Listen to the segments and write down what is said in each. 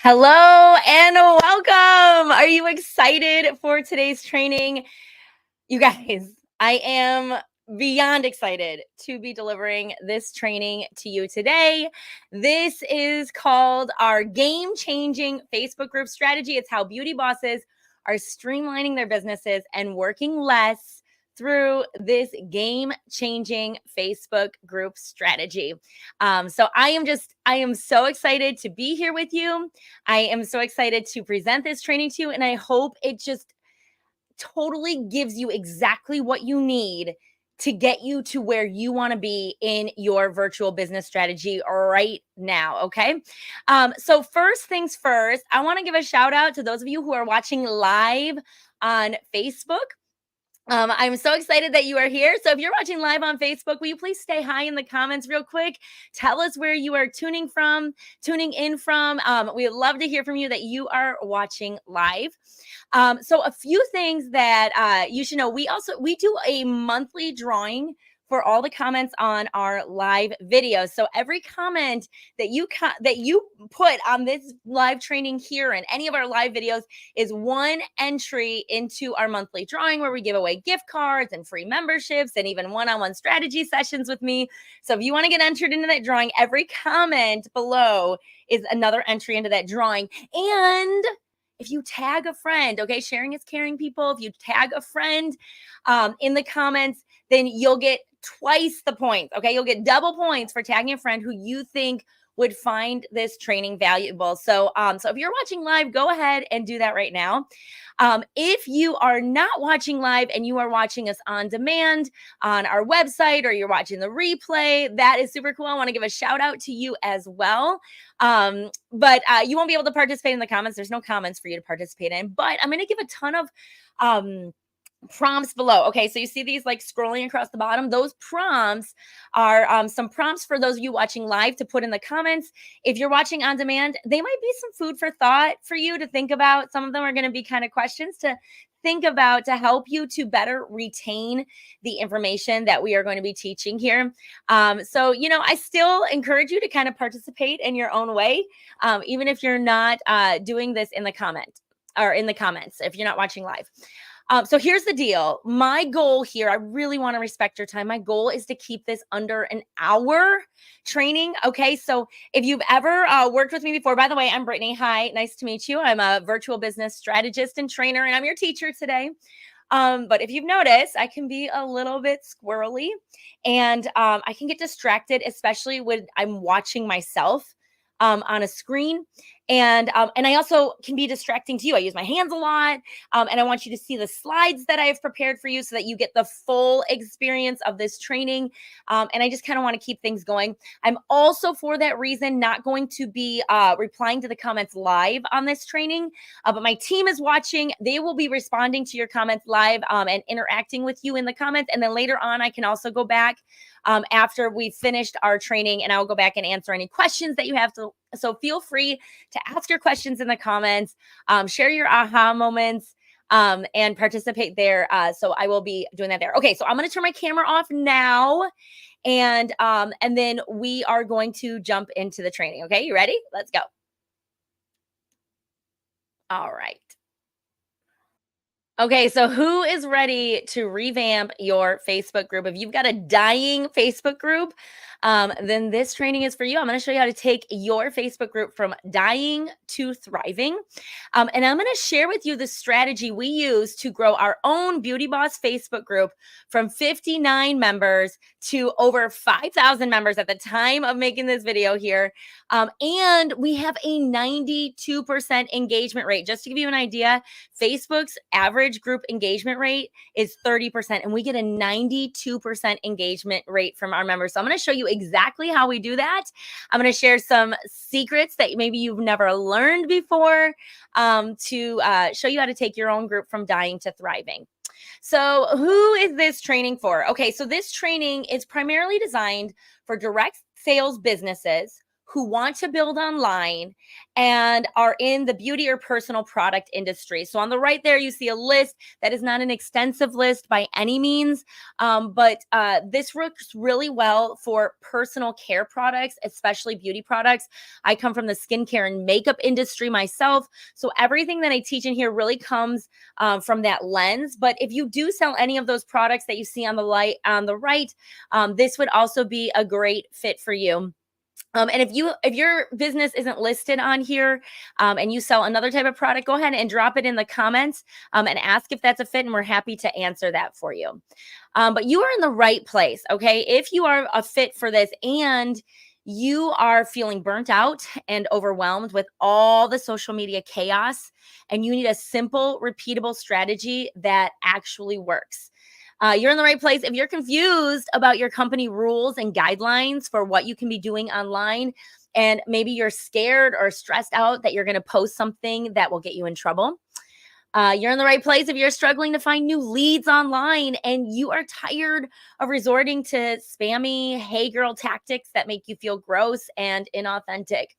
Hello and welcome. Are you excited for today's training? You guys, I am beyond excited to be delivering this training to you today. This is called our game-changing Facebook group strategy. It's how beauty bosses are streamlining their businesses and working less through this game-changing Facebook group strategy. So I am so excited to be here with you. I am so excited to present this training to you, and I hope it just totally gives you exactly what you need to get you to where you want to be in your virtual business strategy right now. Okay. So first things first, I want to give a shout out to those of you who are watching live on Facebook. I'm so excited that you are here. So if you're watching live on Facebook, will you please stay high in the comments real quick? Tell us where you are tuning in from. We'd love to hear from you that you are watching live. So a few things that you should know. We do a monthly drawing for all the comments on our live videos. So every comment that you put on this live training here and any of our live videos is one entry into our monthly drawing where we give away gift cards and free memberships and even one-on-one strategy sessions with me. So if you want to get entered into that drawing, every comment below is another entry into that drawing. And if you tag a friend, okay, sharing is caring, people. If you tag a friend in the comments, then you'll get twice the points, okay? You'll get double points for tagging a friend who you think would find this training valuable. So if you're watching live, go ahead and do that right now. If you are not watching live and you are watching us on demand on our website, or you're watching the replay, that is super cool. I want to give a shout out to you as well. But you won't be able to participate in the comments. There's no comments for you to participate in, but I'm going to give a ton of prompts below. Okay, so you see these like scrolling across the bottom. Those prompts are some prompts for those of you watching live to put in the comments. If you're watching on demand, they might be some food for thought for you to think about. Some of them are going to be kind of questions to think about to help you to better retain the information that we are going to be teaching here. So, I still encourage you to kind of participate in your own way, even if you're not doing this in the comments, if you're not watching live. So here's the deal. My goal here, I really want to respect your time. My goal is to keep this under an hour training. Okay. So if you've ever worked with me before, by the way, I'm Brittany. Hi, nice to meet you. I'm a virtual business strategist and trainer, and I'm your teacher today. But if you've noticed, I can be a little bit squirrely, and I can get distracted, especially when I'm watching myself on a screen. And I also can be distracting to you. I use my hands a lot. And I want you to see the slides that I have prepared for you so that you get the full experience of this training. And I just kind of want to keep things going. I'm also, for that reason, not going to be replying to the comments live on this training. But my team is watching. They will be responding to your comments live and interacting with you in the comments. And then later on, I can also go back after we've finished our training, and I will go back and answer any questions that you have. So feel free to ask your questions in the comments, share your aha moments, and participate there. So I will be doing that there. Okay, so I'm going to turn my camera off now, and then we are going to jump into the training. Okay, you ready? Let's go. All right. Okay, so who is ready to revamp your Facebook group? If you've got a dying Facebook group, then this training is for you. I'm going to show you how to take your Facebook group from dying to thriving. And I'm going to share with you the strategy we use to grow our own Beauty Boss Facebook group from 59 members to over 5,000 members at the time of making this video here. And we have a 92% engagement rate. Just to give you an idea, Facebook's average group engagement rate is 30%, and we get a 92% engagement rate from our members. So I'm going to show you exactly how we do that. I'm going to share some secrets that maybe you've never learned before to show you how to take your own group from dying to thriving. So who is this training for? Okay, so this training is primarily designed for direct sales businesses who want to build online and are in the beauty or personal product industry. So on the right there, you see a list that is not an extensive list by any means, but this works really well for personal care products, especially beauty products. I come from the skincare and makeup industry myself, so everything that I teach in here really comes from that lens. But if you do sell any of those products that you see on the right, this would also be a great fit for you. And if your business isn't listed on here, and you sell another type of product, go ahead and drop it in the comments, and ask if that's a fit, and we're happy to answer that for you. But you are in the right place, okay? If you are a fit for this and you are feeling burnt out and overwhelmed with all the social media chaos, and you need a simple, repeatable strategy that actually works. You're in the right place. If you're confused about your company rules and guidelines for what you can be doing online, and maybe you're scared or stressed out that you're going to post something that will get you in trouble, you're in the right place. If you're struggling to find new leads online and you are tired of resorting to spammy, hey girl tactics that make you feel gross and inauthentic.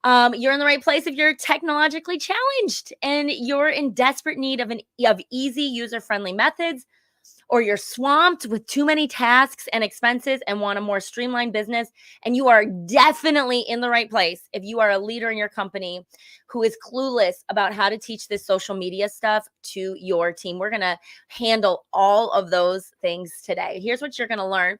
You're in the right place if you're technologically challenged and you're in desperate need of easy, user-friendly methods, or you're swamped with too many tasks and expenses and want a more streamlined business. And you are definitely in the right place if you are a leader in your company who is clueless about how to teach this social media stuff to your team. We're going to handle all of those things today. Here's what you're going to learn.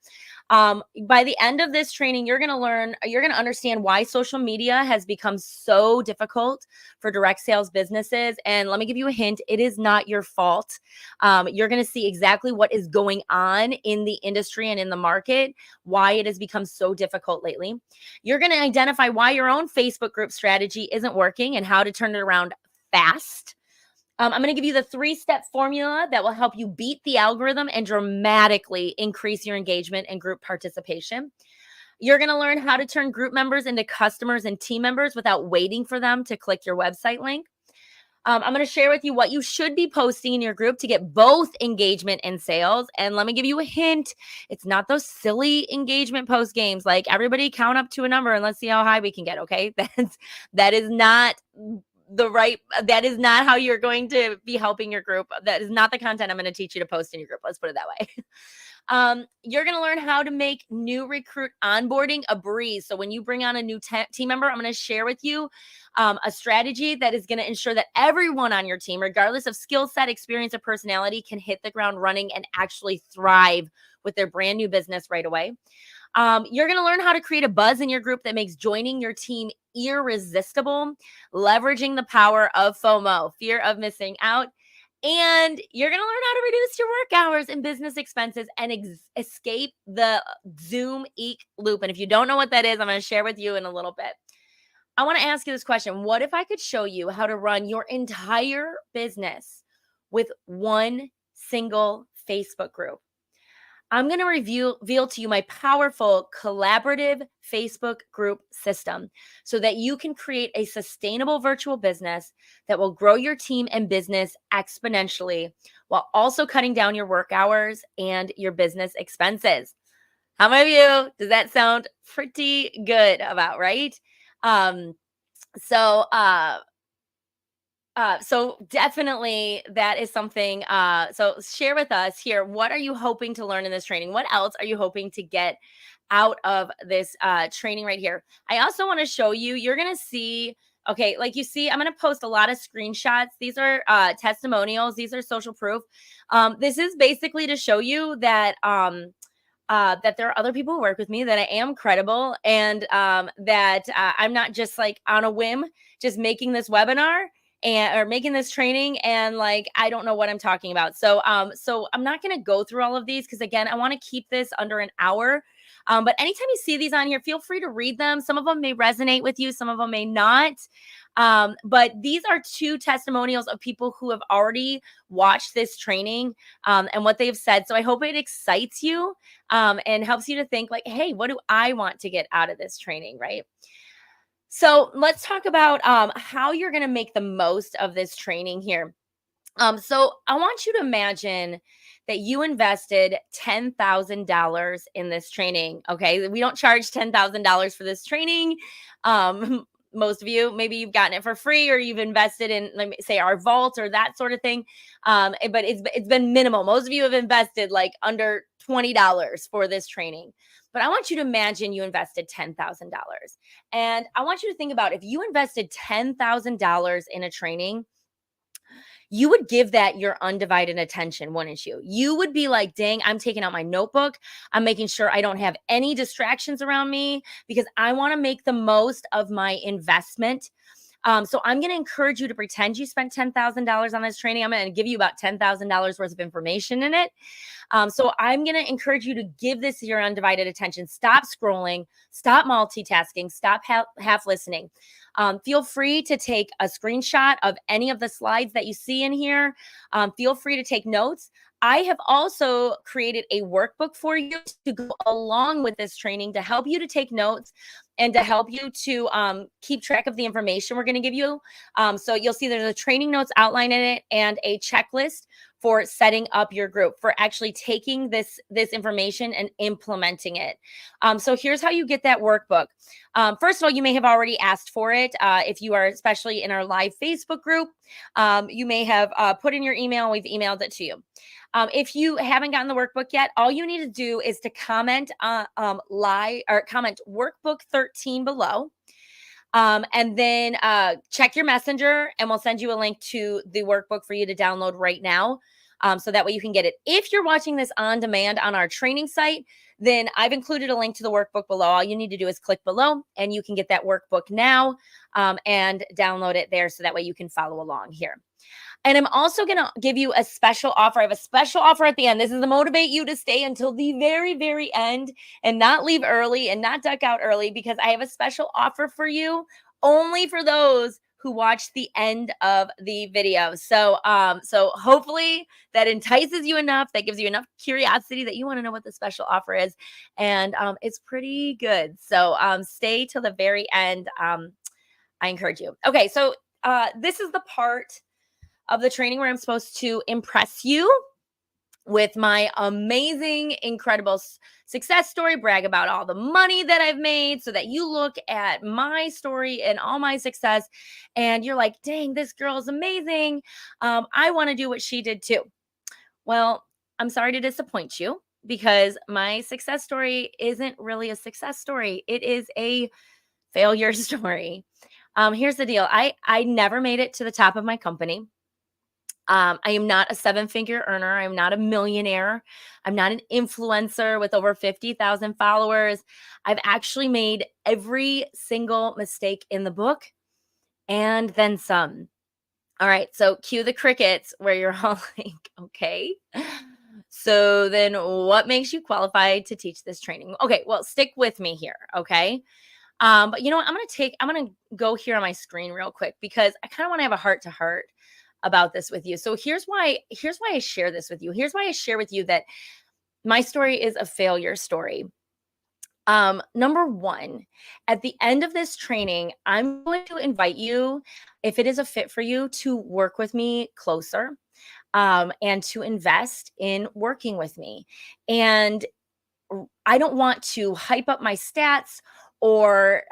By the end of this training, you're going to understand why social media has become so difficult for direct sales businesses. And let me give you a hint. It is not your fault. You're going to see exactly what is going on in the industry and in the market, why it has become so difficult lately. You're going to identify why your own Facebook group strategy isn't working and how to turn it around fast. I'm going to give you the 3-step formula that will help you beat the algorithm and dramatically increase your engagement and group participation. You're going to learn how to turn group members into customers and team members without waiting for them to click your website link. I'm going to share with you what you should be posting in your group to get both engagement and sales. And let me give you a hint. It's not those silly engagement post games like everybody count up to a number and let's see how high we can get. Okay. That is not that is not how you're going to be helping your group. That is not the content I'm going to teach you to post in your group. Let's put it that way. You're going to learn how to make new recruit onboarding a breeze. So when you bring on a new team member, I'm going to share with you a strategy that is going to ensure that everyone on your team, regardless of skill set, experience, or personality, can hit the ground running and actually thrive with their brand new business right away. You're going to learn how to create a buzz in your group that makes joining your team irresistible, leveraging the power of FOMO, fear of missing out. And you're going to learn how to reduce your work hours and business expenses and escape the Zoom eek loop. And if you don't know what that is, I'm going to share with you in a little bit. I want to ask you this question. What if I could show you how to run your entire business with one single Facebook group? I'm going to reveal to you my powerful collaborative Facebook group system so that you can create a sustainable virtual business that will grow your team and business exponentially while also cutting down your work hours and your business expenses. How many of you does that sound pretty good about, right? So definitely that is something. So share with us here. What are you hoping to learn in this training? What else are you hoping to get out of this training right here? I also want to show you, you're going to see, okay, like you see, I'm going to post a lot of screenshots. These are testimonials. These are social proof. This is basically to show you that, that there are other people who work with me, that I am credible, and that I'm not just like on a whim, just making this webinar or making this training and like I don't know what I'm talking about. So I'm not going to go through all of these because again, I want to keep this under an hour. But anytime you see these on here, feel free to read them. Some of them may resonate with you, some of them may not. But these are 2 testimonials of people who have already watched this training and what they've said. So I hope it excites you and helps you to think like, hey, what do I want to get out of this training, right? So let's talk about how you're going to make the most of this training here. So I want you to imagine that you invested $10,000 in this training. Okay. We don't charge $10,000 for this training. Most of you, maybe you've gotten it for free or you've invested in, let me say, our vault or that sort of thing. But it's been minimal. Most of you have invested like under $20 for this training. But I want you to imagine you invested $10,000. And I want you to think about if you invested $10,000 in a training, you would give that your undivided attention, wouldn't you? You would be like, dang, I'm taking out my notebook. I'm making sure I don't have any distractions around me because I want to make the most of my investment. So I'm going to encourage you to pretend you spent $10,000 on this training. I'm going to give you about $10,000 worth of information in it. So I'm going to encourage you to give this your undivided attention. Stop scrolling, stop multitasking, stop half listening. Feel free to take a screenshot of any of the slides that you see in here. Feel free to take notes. I have also created a workbook for you to go along with this training to help you to take notes and to help you to keep track of the information we're going to give you. So you'll see there's a training notes outline in it and a checklist for setting up your group, for actually taking this information and implementing it. So here's how you get that workbook. First of all, you may have already asked for it. If you are especially in our live Facebook group, you may have put in your email. We've emailed it to you. If you haven't gotten the workbook yet, all you need to do is to comment comment workbook 13 below. And then check your messenger and we'll send you a link to the workbook for you to download right now. So that way you can get it. If you're watching this on demand on our training site, then I've included a link to the workbook below. All you need to do is click below and you can get that workbook now and download it there. So that way you can follow along here. And I'm also going to give you a special offer. I have a special offer at the end. This is to motivate you to stay until the very, very end and not leave early and not duck out early, because I have a special offer for you only for those who watch the end of the video. So hopefully that entices you enough, that gives you enough curiosity that you want to know what the special offer is. And it's pretty good. So stay till the very end. I encourage you. Okay, so this is the part of the training where I'm supposed to impress you with my amazing, incredible success story, brag about all the money that I've made so that you look at my story and all my success and you're like, dang, this girl is amazing. I want to do what she did too. Well, I'm sorry to disappoint you because my success story isn't really a success story. It is a failure story. Here's the deal. I never made it to the top of my company. I am not a seven-figure earner. I'm not a millionaire. I'm not an influencer with over 50,000 followers. I've actually made every single mistake in the book and then some. All right, so cue the crickets where you're all like, okay. So then what makes you qualified to teach this training? Okay, well, stick with me here, okay? But you know what? I'm gonna go here on my screen real quick because I kind of want to have a heart-to-heart about this with you. So here's why I share this with you. Here's why I share with you that my story is a failure story. Number one, at the end of this training, I'm going to invite you, if it is a fit for you, to work with me closer and to invest in working with me. And I don't want to hype up my stats or,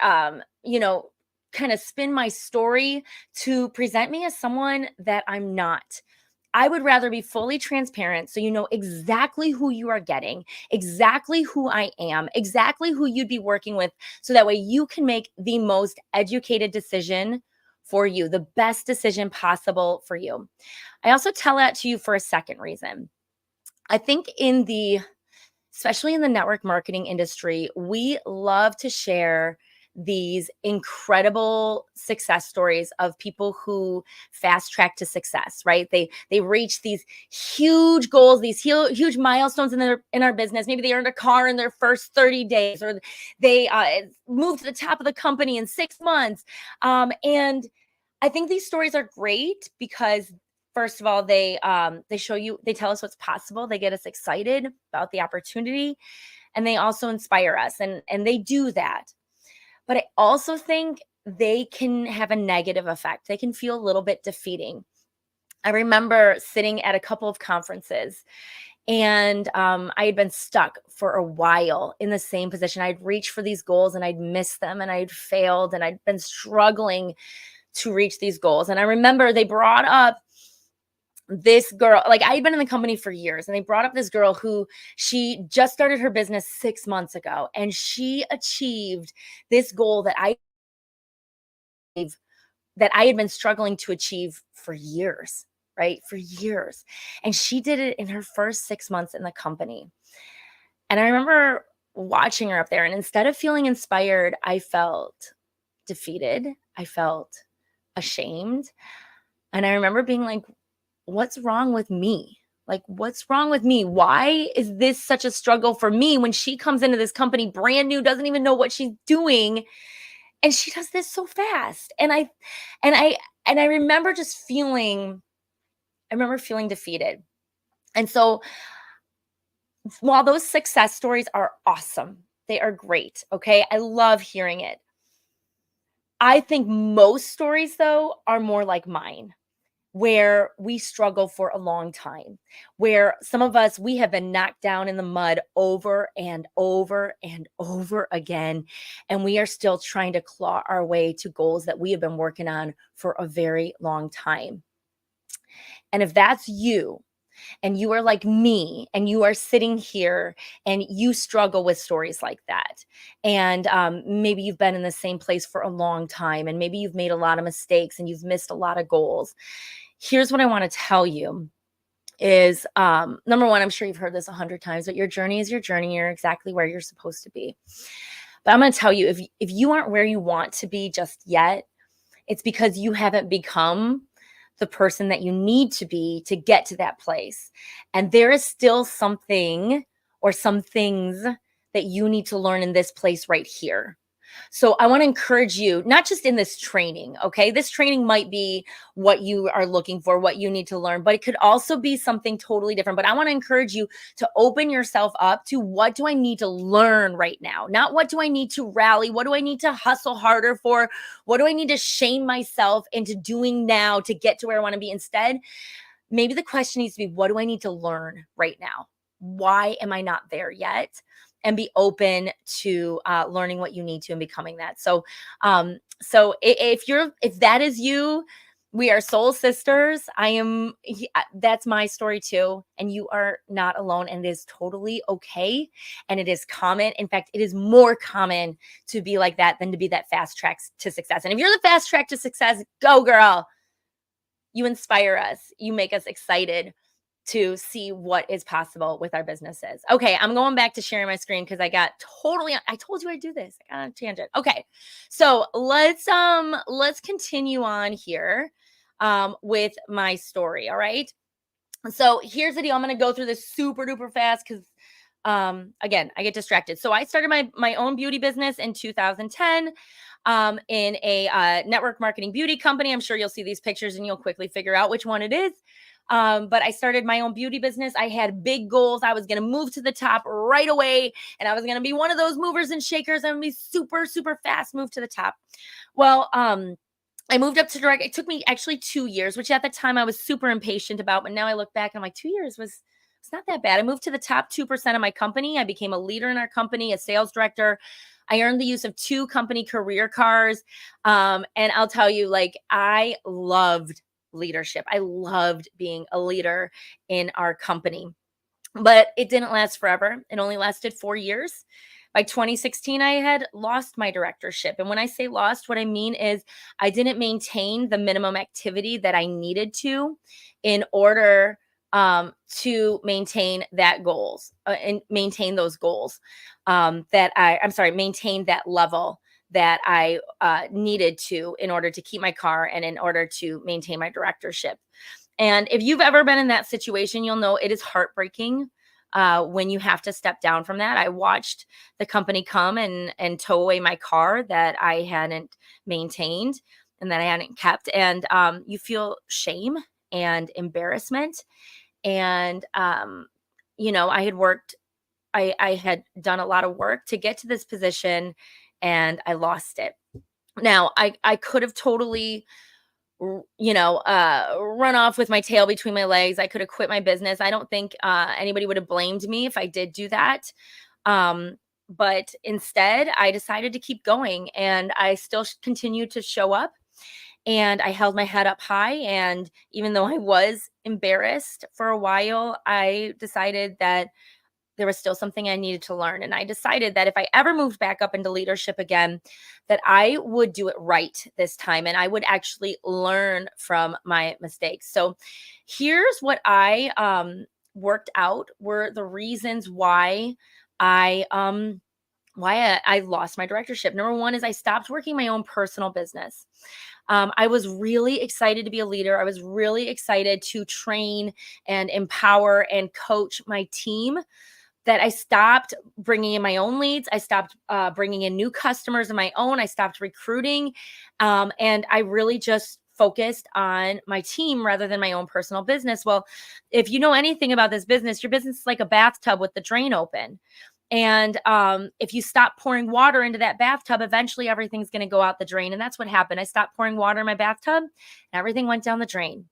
kind of spin my story to present me as someone that I'm not. I would rather be fully transparent so you know exactly who you are getting, exactly who I am, exactly who you'd be working with, so that way you can make the most educated decision for you, the best decision possible for you. I also tell that to you for a second reason. I think especially in the network marketing industry, we love to share these incredible success stories of people who fast track to success, right? They reach these huge goals, these huge milestones in our business. Maybe they earned a car in their first 30 days, or they moved to the top of the company in 6 months. And I think these stories are great because, first of all, they tell us what's possible. They get us excited about the opportunity, and they also inspire us, and they do that. But I also think they can have a negative effect. They can feel a little bit defeating. I remember sitting at a couple of conferences, and I had been stuck for a while in the same position. I'd reached for these goals and I'd missed them and I'd failed and I'd been struggling to reach these goals. And I remember they brought up this girl, like I had been in the company for years, and they brought up this girl who she just started her business 6 months ago, and she achieved this goal that I had been struggling to achieve for years, right? For years. And she did it in her first 6 months in the company. And I remember watching her up there, and instead of feeling inspired, I felt defeated. I felt ashamed. And I remember being like, what's wrong with me? Like, what's wrong with me? Why is this such a struggle for me when she comes into this company brand new, doesn't even know what she's doing, and she does this so fast? And I remember just feeling defeated. And so while those success stories are awesome, they are great, okay? I love hearing it. I think most stories, though, are more like mine, where we struggle for a long time, where some of us, we have been knocked down in the mud over and over and over again, and we are still trying to claw our way to goals that we have been working on for a very long time. And if that's you, and you are like me, and you are sitting here and you struggle with stories like that, and maybe you've been in the same place for a long time, and maybe you've made a lot of mistakes and you've missed a lot of goals, here's what I want to tell you is number one, I'm sure you've heard this 100 times, but your journey is your journey. You're exactly where you're supposed to be. But I'm going to tell you, if you aren't where you want to be just yet, it's because you haven't become the person that you need to be to get to that place. And there is still something or some things that you need to learn in this place right here. So I want to encourage you, not just in this training, okay? This training might be what you are looking for, what you need to learn, but it could also be something totally different. But I want to encourage you to open yourself up to, what do I need to learn right now? Not what do I need to rally? What do I need to hustle harder for? What do I need to shame myself into doing now to get to where I want to be? Instead, maybe the question needs to be, what do I need to learn right now? Why am I not there yet? And be open to learning what you need to and becoming that. So, if that is you, we are soul sisters. That's my story too. And you are not alone, and it is totally okay. And it is common. In fact, it is more common to be like that than to be that fast track to success. And if you're the fast track to success, go girl. You inspire us. You make us excited to see what is possible with our businesses. Okay, I'm going back to sharing my screen because I told you I'd do this. I got on a tangent. Okay. So let's continue on here with my story. All right. So here's the deal. I'm going to go through this super duper fast because again, I get distracted. So I started my own beauty business in 2010 in a network marketing beauty company. I'm sure you'll see these pictures and you'll quickly figure out which one it is. But I started my own beauty business. I had big goals. I was going to move to the top right away, and I was going to be one of those movers and shakers. I'm going to be super, super fast move to the top. Well, I moved up to direct. It took me actually 2 years, which at the time I was super impatient about. But now I look back and I'm like, 2 years it's not that bad. I moved to the top 2% of my company. I became a leader in our company, a sales director. I earned the use of 2 company career cars. And I'll tell you, like, I loved leadership. I loved being a leader in our company, but it didn't last forever. It only lasted 4 years. By 2016, I had lost my directorship. And when I say lost, what I mean is I didn't maintain the minimum activity that I needed to in order to maintain that goals and maintain those goals maintain that level that I needed to in order to keep my car and in order to maintain my directorship. And if you've ever been in that situation, you'll know it is heartbreaking when you have to step down from that. I watched the company come and tow away my car that I hadn't maintained and that I hadn't kept. And you feel shame and embarrassment. And, I had worked, I had done a lot of work to get to this position, and I lost it. Now, I could have totally run off with my tail between my legs. I could have quit my business. I don't think anybody would have blamed me if I did do that. Um, but instead, I decided to keep going, and I still continued to show up, and I held my head up high. And even though I was embarrassed for a while, I decided that there was still something I needed to learn. And I decided that if I ever moved back up into leadership again, that I would do it right this time, and I would actually learn from my mistakes. So here's what I worked out were the reasons I I lost my directorship. Number one is I stopped working my own personal business. I was really excited to be a leader. I was really excited to train and empower and coach my team, that I stopped bringing in my own leads. I stopped bringing in new customers of my own. I stopped recruiting. And I really just focused on my team rather than my own personal business. Well, if you know anything about this business, your business is like a bathtub with the drain open. And if you stop pouring water into that bathtub, eventually everything's going to go out the drain. And that's what happened. I stopped pouring water in my bathtub, and everything went down the drain.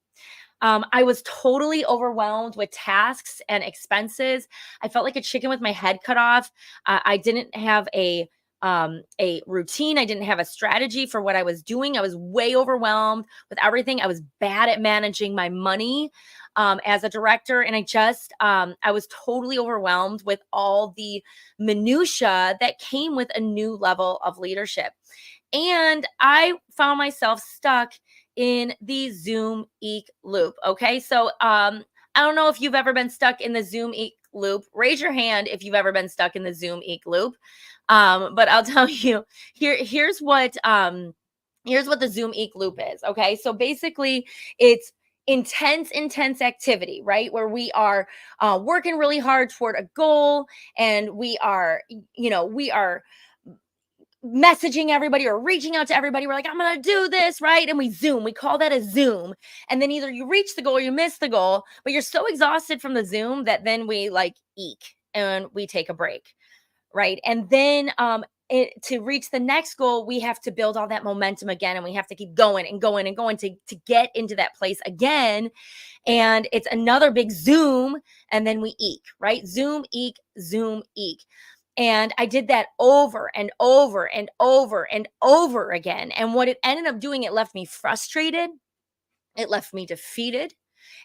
I was totally overwhelmed with tasks and expenses. I felt like a chicken with my head cut off. I didn't have a routine. I didn't have a strategy for what I was doing. I was way overwhelmed with everything. I was bad at managing my money as a director, and I was totally overwhelmed with all the minutia that came with a new level of leadership. And I found myself stuck in the Zoom Eek loop. Okay. So I don't know if you've ever been stuck in the Zoom Eek loop. Raise your hand if you've ever been stuck in the Zoom Eek loop. But I'll tell you, here's what the Zoom Eek loop is. Okay. So basically it's intense activity, right? Where we are working really hard toward a goal, and we are messaging everybody or reaching out to everybody. We're like, I'm going to do this, right? And we call that a Zoom. And then either you reach the goal or you miss the goal, but you're so exhausted from the Zoom that then we like eek and we take a break, right? And then to reach the next goal, we have to build all that momentum again, and we have to keep going and going and going to get into that place again. And it's another big Zoom, and then we eek, right? Zoom, eek, Zoom, eek. And I did that over and over and over and over again. And what it ended up doing, it left me frustrated. It left me defeated.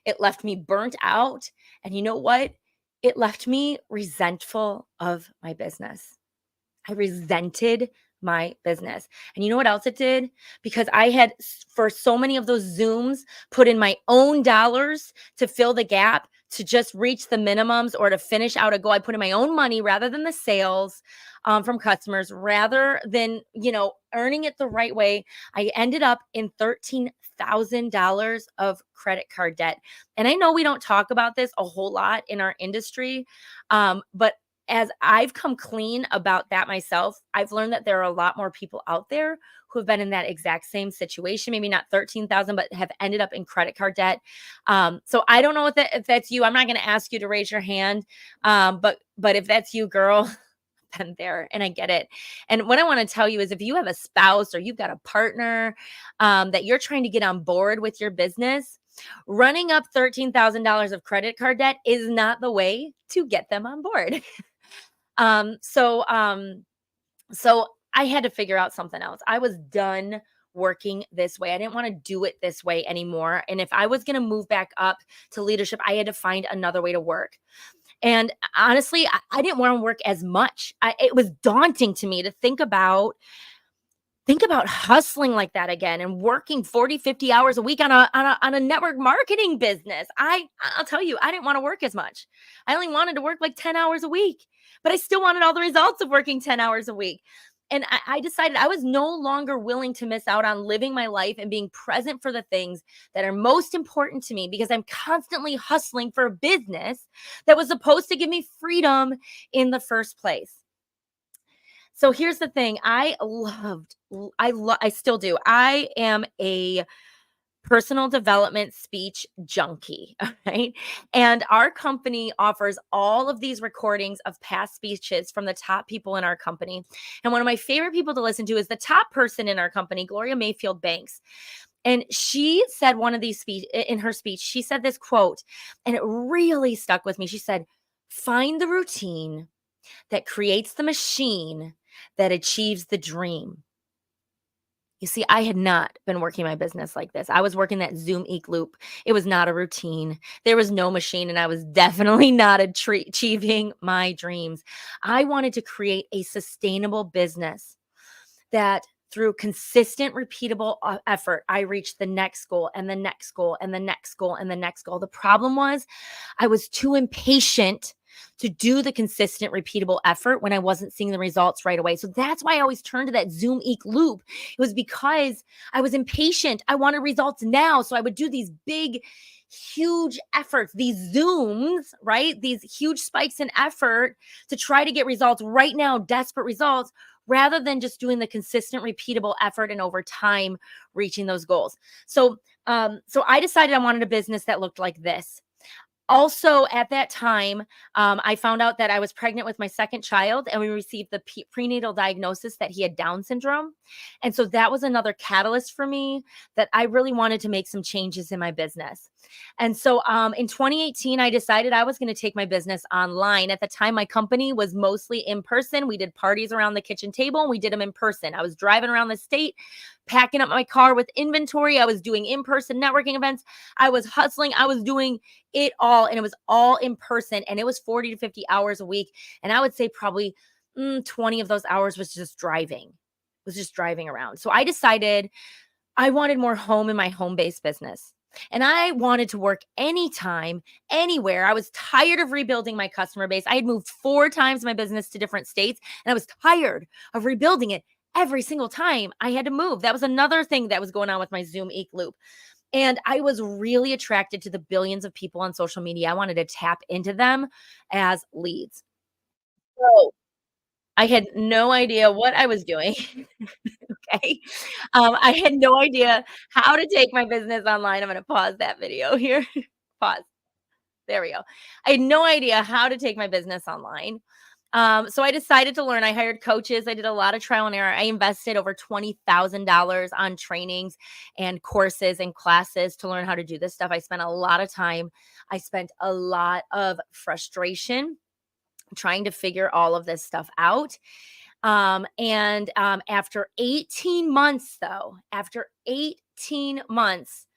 It left me burnt out. And you know what? It left me resentful of my business. I resented my business. And you know what else it did? Because I had, for so many of those Zooms, put in my own dollars to fill the gap, to just reach the minimums or to finish out a goal. I put in my own money rather than the sales from customers, rather than, earning it the right way. I ended up in $13,000 of credit card debt. And I know we don't talk about this a whole lot in our industry, but as I've come clean about that myself, I've learned that there are a lot more people out there who have been in that exact same situation, maybe not 13,000, but have ended up in credit card debt. So I don't know if that's you. I'm not going to ask you to raise your hand. But if that's you, girl, been there, and I get it. And what I want to tell you is, if you have a spouse or you've got a partner that you're trying to get on board with your business, running up $13,000 of credit card debt is not the way to get them on board. So I had to figure out something else. I was done working this way. I didn't want to do it this way anymore. And if I was going to move back up to leadership, I had to find another way to work. And honestly, I didn't want to work as much. It was daunting to me to think about hustling like that again and working 40, 50 hours a week on a network marketing business. I'll tell you, I didn't want to work as much. I only wanted to work like 10 hours a week, but I still wanted all the results of working 10 hours a week. And I decided I was no longer willing to miss out on living my life and being present for the things that are most important to me, because I'm constantly hustling for a business that was supposed to give me freedom in the first place. So here's the thing. I still do. I am a personal development speech junkie, right? And our company offers all of these recordings of past speeches from the top people in our company. And one of my favorite people to listen to is the top person in our company, Gloria Mayfield Banks. And she said one of these speech in her speech, she said this quote, and it really stuck with me. She said, "Find the routine that creates the machine that achieves the dream." You see, I had not been working my business like this. I was working that Zoom Eek loop. It was not a routine. There was no machine, and I was definitely not achieving my dreams. I wanted to create a sustainable business that through consistent, repeatable effort, I reached the next goal and the next goal and the next goal and the next goal. The problem was I was too impatient to do the consistent, repeatable effort when I wasn't seeing the results right away. So that's why I always turned to that Zoom Eek loop. It was because I was impatient. I wanted results now. So I would do these big, huge efforts, these Zooms, right? These huge spikes in effort to try to get results right now, desperate results, rather than just doing the consistent, repeatable effort and over time reaching those goals. So I decided I wanted a business that looked like this. Also, at that time, I found out that I was pregnant with my second child, and we received the prenatal diagnosis that he had Down syndrome. And so that was another catalyst for me that I really wanted to make some changes in my business. And so in 2018, I decided I was going to take my business online. At the time, my company was mostly in person. We did parties around the kitchen table, and we did them in person. I was driving around the state, packing up my car with inventory. I was doing in-person networking events. I was hustling. I was doing it all, and it was all in person, and it was 40 to 50 hours a week. And I would say probably 20 of those hours was just driving around. So I decided I wanted more home in my home-based business. And I wanted to work anytime, anywhere. I was tired of rebuilding my customer base. I had moved 4 times my business to different states, and I was tired of rebuilding it every single time I had to move. That was another thing that was going on with my Zoom Eek loop. And I was really attracted to the billions of people on social media. I wanted to tap into them as leads. So I had no idea what I was doing. Okay. I had no idea how to take my business online. I'm going to pause that video here. Pause. There we go. I had no idea how to take my business online. So I decided to learn. I hired coaches. I did a lot of trial and error. I invested over $20,000 on trainings and courses and classes to learn how to do this stuff. I spent a lot of time. I spent a lot of frustration trying to figure all of this stuff out. After 18 months, though, after 18 months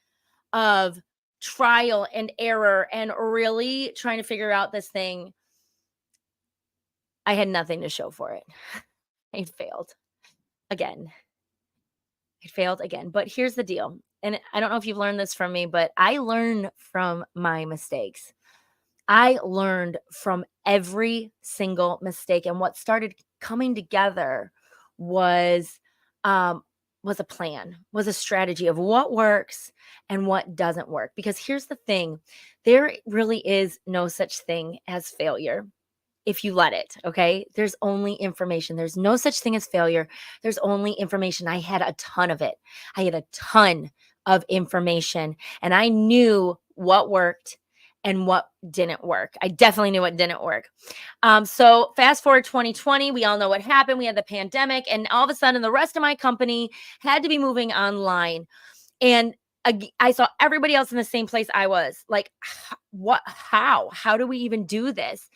of trial and error and really trying to figure out this thing, I had nothing to show for it. I failed again. I failed again. But here's the deal. And I don't know if you've learned this from me, but I learn from my mistakes. I learned from every single mistake. And what started coming together was was a plan, was a strategy of what works and what doesn't work. Because here's the thing, there really is no such thing as failure if you let it, okay? There's only information. There's no such thing as failure. There's only information. I had a ton of it. I had a ton of information, and I knew what worked and what didn't work. I definitely knew what didn't work. So fast forward 2020, we all know what happened. We had the pandemic, and all of a sudden the rest of my company had to be moving online. And I saw everybody else in the same place I was. Like, what, how do we even do this?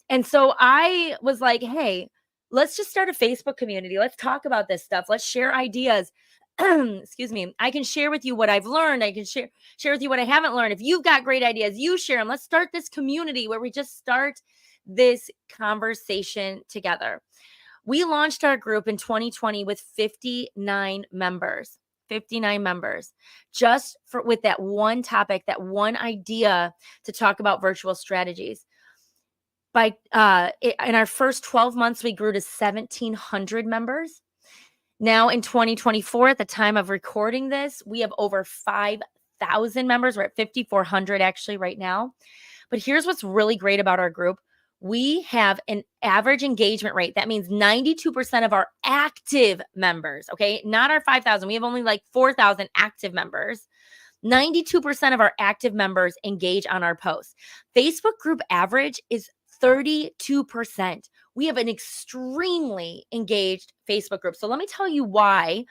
And so I was like, hey, let's just start a Facebook community. Let's talk about this stuff. Let's share ideas. Excuse me. I can share with you what I've learned. I can share with you what I haven't learned. If you've got great ideas, you share them. Let's start this community where we just start this conversation together. We launched our group in 2020 with 59 members. 59 members, just with that one topic, that one idea to talk about virtual strategies. In our first 12 months, we grew to 1,700 members. Now in 2024, at the time of recording this, we have over 5,000 members. We're at 5,400 actually right now. But here's what's really great about our group. We have an average engagement rate. That means 92% of our active members, okay, not our 5,000. We have only like 4,000 active members. 92% of our active members engage on our posts. Facebook group average is 32%. We have an extremely engaged Facebook group. So let me tell you why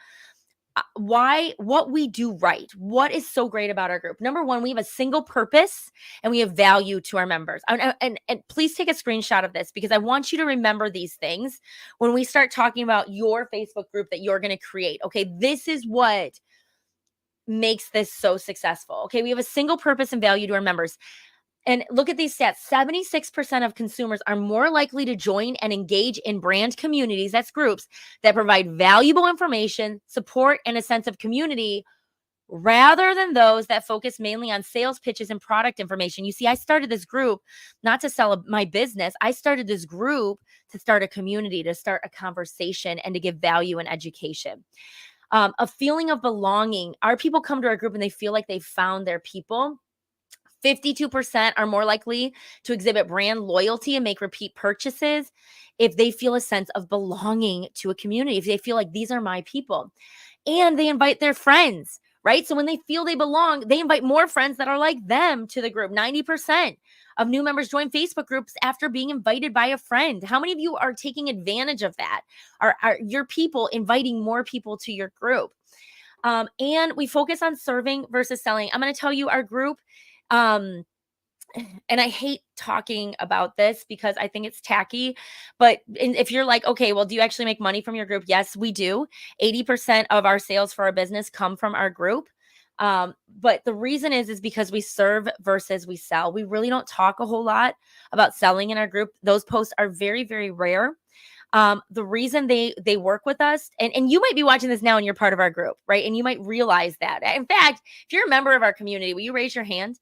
what we do right. What is so great about our group? Number one, we have a single purpose and we have value to our members. And please take a screenshot of this because I want you to remember these things when we start talking about your Facebook group that you're going to create. Okay, this is what makes this so successful. Okay, we have a single purpose and value to our members. And look at these stats. 76% of consumers are more likely to join and engage in brand communities, that's groups, that provide valuable information, support, and a sense of community rather than those that focus mainly on sales pitches and product information. You see, I started this group not to sell my business. I started this group to start a community, to start a conversation, and to give value and education. A feeling of belonging. Our people come to our group and they feel like they found their people. 52% are more likely to exhibit brand loyalty and make repeat purchases if they feel a sense of belonging to a community, if they feel like these are my people. And they invite their friends, right? So when they feel they belong, they invite more friends that are like them to the group. 90% of new members join Facebook groups after being invited by a friend. How many of you are taking advantage of that? Are your people inviting more people to your group? And we focus on serving versus selling. I'm going to tell you our group, and I hate talking about this because I think it's tacky, but if you're like, okay, well, do you actually make money from your group? Yes, we do. 80% of our sales for our business come from our group. But the reason is because we serve versus we sell. We really don't talk a whole lot about selling in our group. Those posts are very, very rare. The reason they work with us, and you might be watching this now and you're part of our group, right? And you might realize that. In fact, if you're a member of our community, will you raise your hand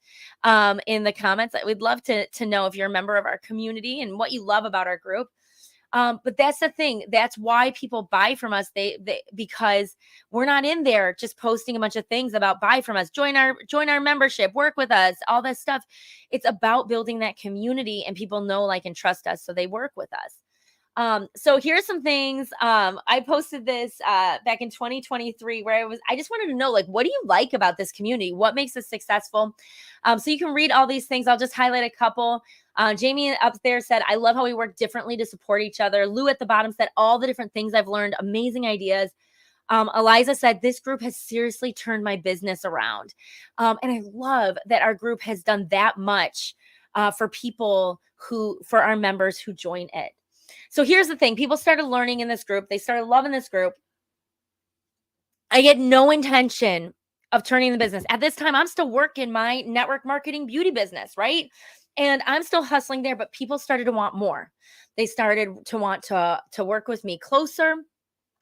in the comments? We'd love to know if you're a member of our community and what you love about our group. But that's the thing. That's why people buy from us. They because we're not in there just posting a bunch of things about buy from us, join our membership, work with us, all that stuff. It's about building that community and people know, like, and trust us, so they work with us. So here's some things. I posted this back in 2023 where I just wanted to know, like, what do you like about this community? What makes us successful? So you can read all these things. I'll just highlight a couple. Jamie up there said, I love how we work differently to support each other. Lou at the bottom said, all the different things I've learned, amazing ideas. Eliza said, this group has seriously turned my business around. And I love that our group has done that much for our members who join it. So here's the thing. People started learning in this group. They started loving this group. I had no intention of turning the business. At this time, I'm still working my network marketing beauty business, right? And I'm still hustling there, but people started to want more. They started to want to work with me closer.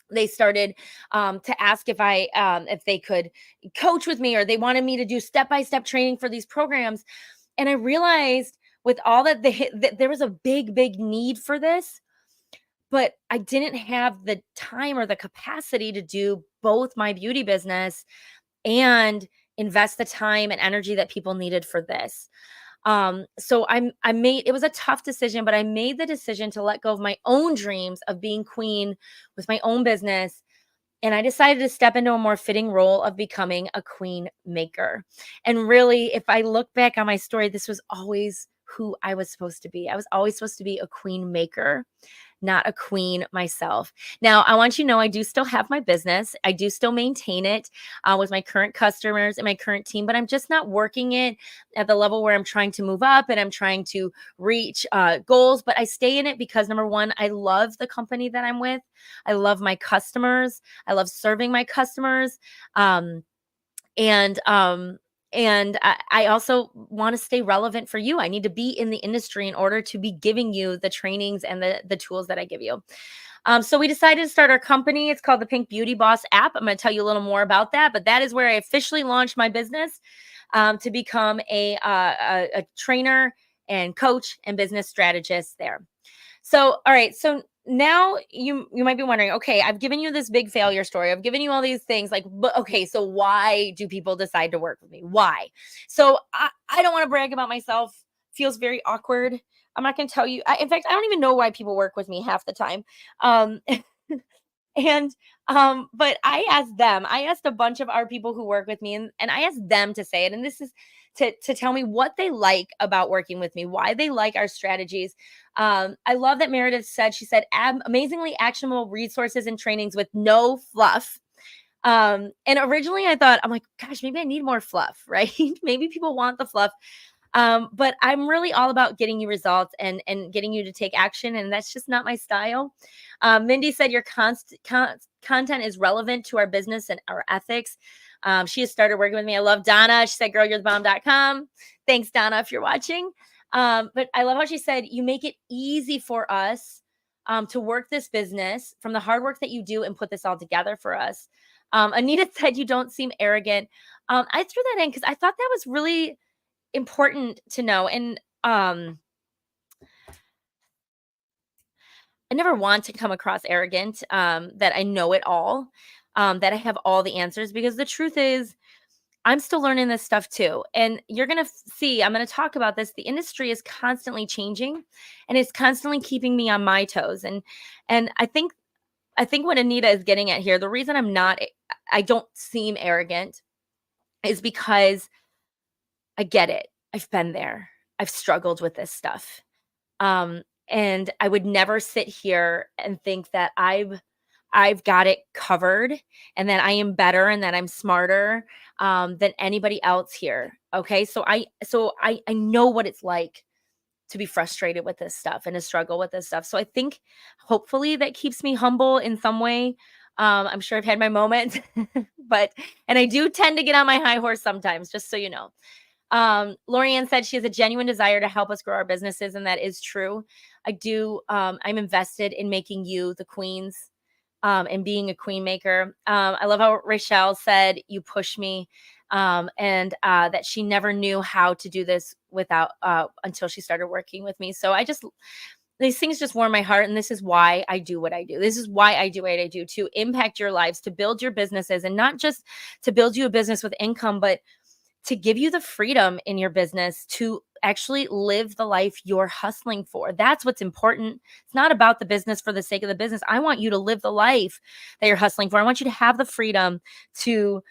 They started to ask if they could coach with me, or they wanted me to do step-by-step training for these programs. And I realized with all that there was a big, big need for this. But I didn't have the time or the capacity to do both my beauty business and invest the time and energy that people needed for this. So it was a tough decision, but I made the decision to let go of my own dreams of being queen with my own business. And I decided to step into a more fitting role of becoming a queen maker. And really, if I look back on my story, this was always who I was supposed to be. I was always supposed to be a queen maker, not a queen myself. Now, I want you to know I do still have my business. I do still maintain it with my current customers and my current team, but I'm just not working it at the level where I'm trying to move up and I'm trying to reach goals. But I stay in it because, number one, I love the company that I'm with. I love my customers. I love serving my customers. And I also want to stay relevant for you. I need to be in the industry in order to be giving you the trainings and the tools that I give you. So we decided to start our company. It's called the Pink Beauty Boss app. I'm going to tell you a little more about that, but that is where I officially launched my business to become a trainer and coach and business strategist there. So, all right. So now you might be wondering, okay, I've given you this big failure story. I've given you all these things, like, but okay, so why do people decide to work with me? Why? So I don't want to brag about myself. Feels very awkward. I'm not going to tell you. In fact, I don't even know why people work with me half the time. But I asked a bunch of our people who work with me, and I asked them to say it. And this is to tell me what they like about working with me, why they like our strategies. I love that Meredith said, she said, amazingly actionable resources and trainings with no fluff. And originally I thought, I'm like, gosh, maybe I need more fluff, right? Maybe people want the fluff. But I'm really all about getting you results and getting you to take action, and that's just not my style. Mindy said your content is relevant to our business and our ethics. She has started working with me. I love Donna. She said, girlyou'rethebomb.com. Thanks, Donna, if you're watching. But I love how she said, you make it easy for us to work this business from the hard work that you do and put this all together for us. Anita said, you don't seem arrogant. I threw that in because I thought that was really important to know. And I never want to come across arrogant, that I know it all, that I have all the answers, because the truth is I'm still learning this stuff too. And you're going to see, I'm going to talk about this. The industry is constantly changing and it's constantly keeping me on my toes. And I think what Anita is getting at here, the reason I don't seem arrogant is because I get it. I've been there. I've struggled with this stuff. And I would never sit here and think that I've got it covered and that I am better and that I'm smarter than anybody else here. Okay. So I know what it's like to be frustrated with this stuff and to struggle with this stuff. So I think hopefully that keeps me humble in some way. I'm sure I've had my moments, and I do tend to get on my high horse sometimes, just so you know. Lorianne said she has a genuine desire to help us grow our businesses, and that is true. I do. I'm invested in making you the queens, and being a queen maker. I love how Rachel said, you push me, and that she never knew how to do this without until she started working with me. So these things just warm my heart. And this is why I do what I do. This is why I do what I do, to impact your lives, to build your businesses, and not just to build you a business with income, but to give you the freedom in your business to actually live the life you're hustling for. That's what's important. It's not about the business for the sake of the business. I want you to live the life that you're hustling for. I want you to have the freedom to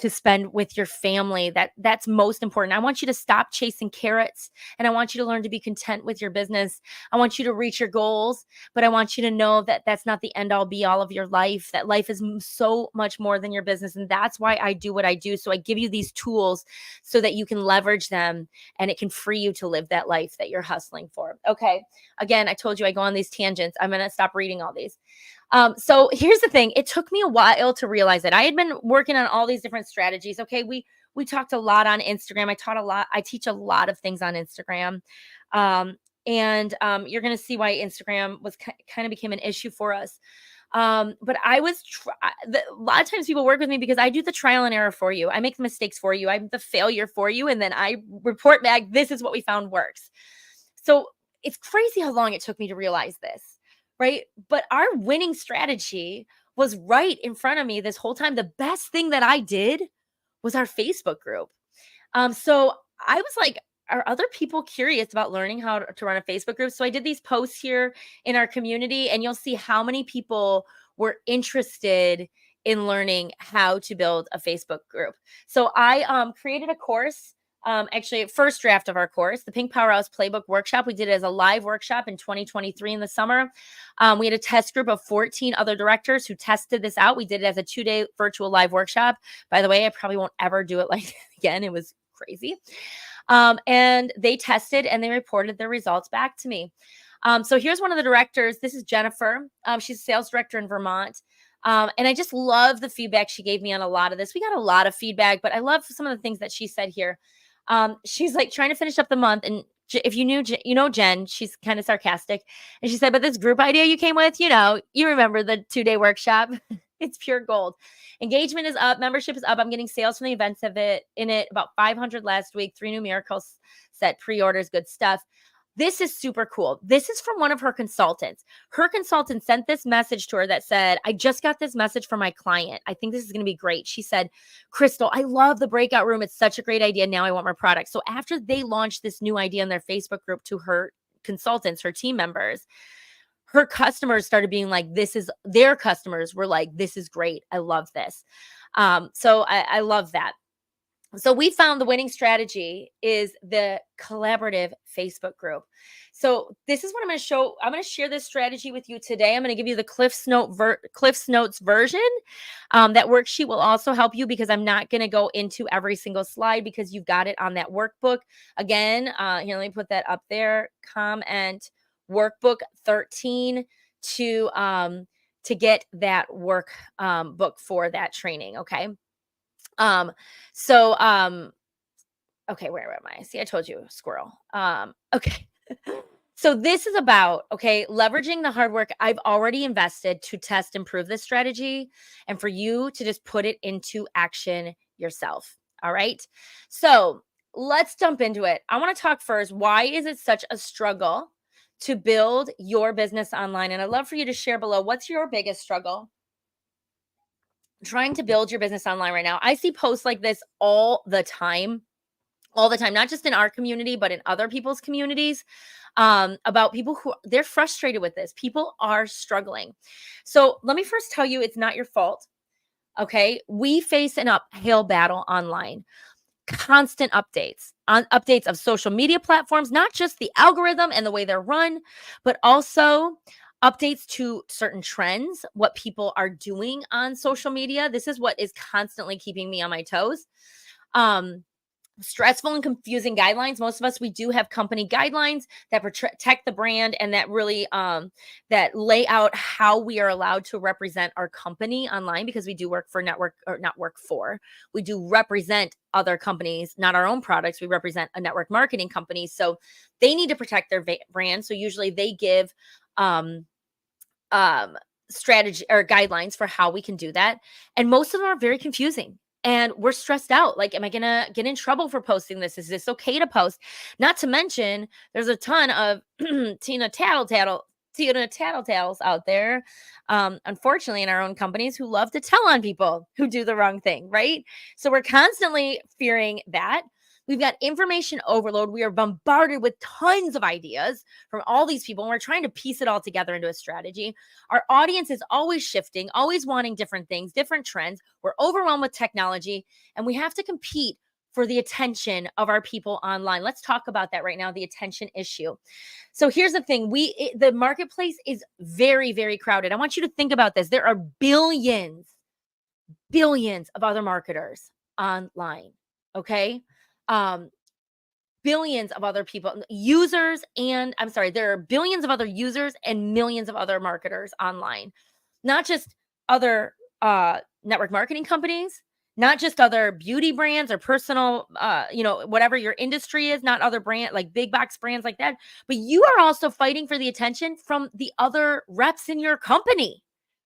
spend with your family. That's most important. I want you to stop chasing carrots, and I want you to learn to be content with your business. I want you to reach your goals, but I want you to know that that's not the end all be all of your life, that life is so much more than your business. And that's why I do what I do. So I give you these tools so that you can leverage them and it can free you to live that life that you're hustling for. Okay. Again, I told you I go on these tangents. I'm going to stop reading all these. So here's the thing. It took me a while to realize it. I had been working on all these different strategies. Okay. We talked a lot on Instagram. I taught a lot. I teach a lot of things on Instagram. And you're going to see why Instagram was kind of became an issue for us. But I was, a lot of times people work with me because I do the trial and error for you. I make the mistakes for you. I'm the failure for you. And then I report back, this is what we found works. So it's crazy how long it took me to realize this. Right. But our winning strategy was right in front of me this whole time. The best thing that I did was our Facebook group. So I was like, are other people curious about learning how to run a Facebook group? So I did these posts here in our community, and you'll see how many people were interested in learning how to build a Facebook group. So I created a course. Actually, first draft of our course, the Pink Powerhouse Playbook Workshop. We did it as a live workshop in 2023 in the summer. We had a test group of 14 other directors who tested this out. We did it as a 2-day virtual live workshop. By the way, I probably won't ever do it like that again. It was crazy. And they tested and they reported their results back to me. So here's one of the directors. This is Jennifer. She's a sales director in Vermont. And I just love the feedback she gave me on a lot of this. We got a lot of feedback, but I love some of the things that she said here. She's like trying to finish up the month. And if you knew, Jen, she's kind of sarcastic. And she said, but this group idea you came with, you remember the 2-day workshop. It's pure gold. Engagement is up. Membership is up. I'm getting sales from the events of it in it. About 500 last week, 3 new miracles set, pre-orders, good stuff. This is super cool. This is from one of her consultants. Her consultant sent this message to her that said, I just got this message from my client. I think this is going to be great. She said, Crystal, I love the breakout room. It's such a great idea. Now I want more products. So after they launched this new idea in their Facebook group to her consultants, her team members, her customers started being like, their customers were like, this is great. I love this. So I love that. So we found the winning strategy is the collaborative Facebook group. So this is what I'm going to show. I'm going to share this strategy with you today. I'm going to give you the Cliff's Notes version. That worksheet will also help you because I'm not going to go into every single slide because you've got it on that workbook. Again, here, let me put that up there. Comment workbook 13 to get that work book for that training. Okay. Um, so, okay, where am I? See, I told you, squirrel. Okay. So this is about, okay, leveraging the hard work I've already invested to test and prove this strategy and for you to just put it into action yourself. All right. So let's jump into it. I want to talk first. Why is it such a struggle to build your business online? And I'd love for you to share below, what's your biggest struggle trying to build your business online right now? I see posts like this all the time, not just in our community, but in other people's communities, about people who they're frustrated with this. People are struggling. So let me first tell you, it's not your fault. Okay. We face an uphill battle online, constant updates of social media platforms, not just the algorithm and the way they're run, but also updates to certain trends, what people are doing on social media. This is what is constantly keeping me on my toes. Stressful and confusing guidelines. Most of us, we do have company guidelines that protect the brand and that really that lay out how we are allowed to represent our company online, because we do work for network, or not work for, we do represent other companies, not our own products. We represent a network marketing company, so they need to protect their brand. So usually they give um strategy or guidelines for how we can do that, and most of them are very confusing. And we're stressed out. Like, am I going to get in trouble for posting this? Is this okay to post? Not to mention, there's a ton of Tina Tattletales out there, unfortunately, in our own companies, who love to tell on people who do the wrong thing, right? So we're constantly fearing that. We've got information overload. We are bombarded with tons of ideas from all these people, and we're trying to piece it all together into a strategy. Our audience is always shifting, always wanting different things, different trends. We're overwhelmed with technology, and we have to compete for the attention of our people online. Let's talk about that right now, the attention issue. So here's the thing, the marketplace is very, very crowded. I want you to think about this. There are billions of other marketers online, okay? Um, billions of other people, users, and I'm sorry, there are billions of other users and millions of other marketers online. Not just other network marketing companies, not just other beauty brands or personal, whatever your industry is, not other brand like big box brands like that, but you are also fighting for the attention from the other reps in your company,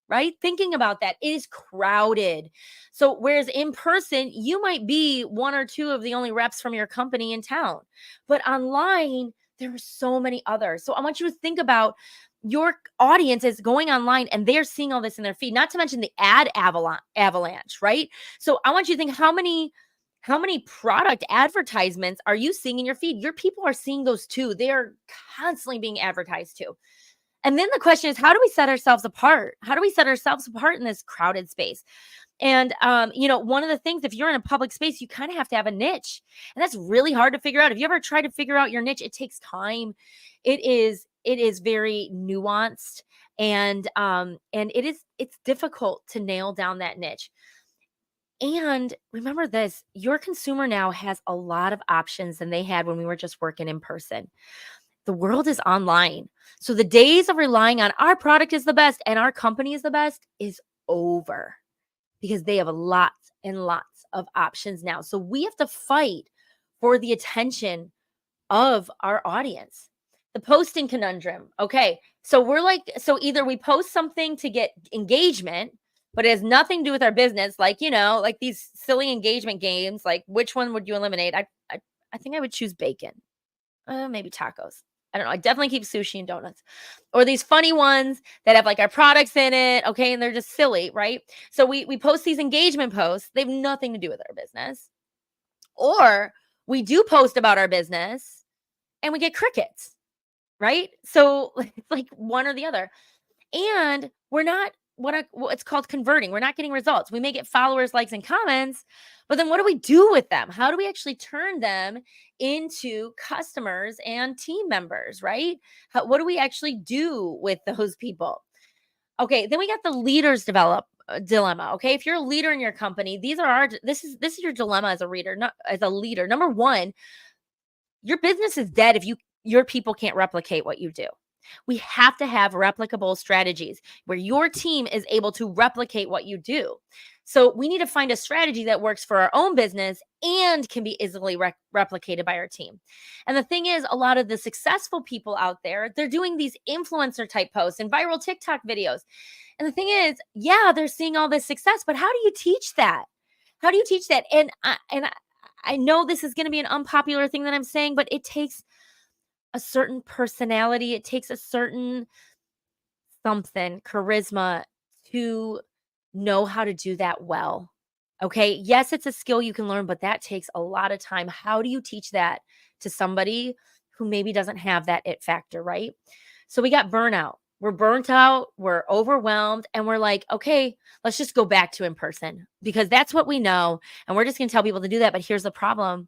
right? Thinking about that, it is crowded. So whereas in person, you might be one or two of the only reps from your company in town, but online, there are so many others. So I want you to think about your audience is going online and they're seeing all this in their feed, not to mention the ad avalanche, right? So I want you to think, how many product advertisements are you seeing in your feed? Your people are seeing those too. They are constantly being advertised to. And then the question is, how do we set ourselves apart? How do we set ourselves apart in this crowded space? And, one of the things, if you're in a public space, you kind of have to have a niche. And that's really hard to figure out. If you ever try to figure out your niche, it takes time. It is very nuanced, and it's difficult to nail down that niche. And remember this, your consumer now has a lot of options than they had when we were just working in person. The world is online. So the days of relying on our product is the best and our company is the best is over, because they have lots and lots of options now. So we have to fight for the attention of our audience. The posting conundrum. Okay. So either we post something to get engagement, but it has nothing to do with our business. Like, like these silly engagement games, like which one would you eliminate? I think I would choose bacon. Maybe tacos. I don't know. I definitely keep sushi and donuts. Or these funny ones that have like our products in it. Okay. And they're just silly, right? So we post these engagement posts. They have nothing to do with our business. Or we do post about our business and we get crickets, right? So it's like one or the other. And we're not what it's called converting. We're not getting results. We may get followers, likes, and comments, but then what do we do with them? How do we actually turn them into customers and team members, right? What do we actually do with those people? Okay, then we got the leaders dilemma. Okay, if you're a leader in your company, this is your dilemma as a reader, not as a leader. Number one, your business is dead if your people can't replicate what you do. We have to have replicable strategies where your team is able to replicate what you do. So we need to find a strategy that works for our own business and can be easily replicated by our team. And the thing is, a lot of the successful people out there, they're doing these influencer type posts and viral TikTok videos. And the thing is, yeah, they're seeing all this success, but how do you teach that? How do you teach that? I know this is going to be an unpopular thing that I'm saying, but it takes a certain personality. It takes a certain something, charisma to know how to do that well. Okay. Yes, it's a skill you can learn, but that takes a lot of time. How do you teach that to somebody who maybe doesn't have that it factor, right? So we got burnout. We're burnt out, we're overwhelmed, and we're like, okay, let's just go back to in person because that's what we know. And we're just going to tell people to do that. But here's the problem: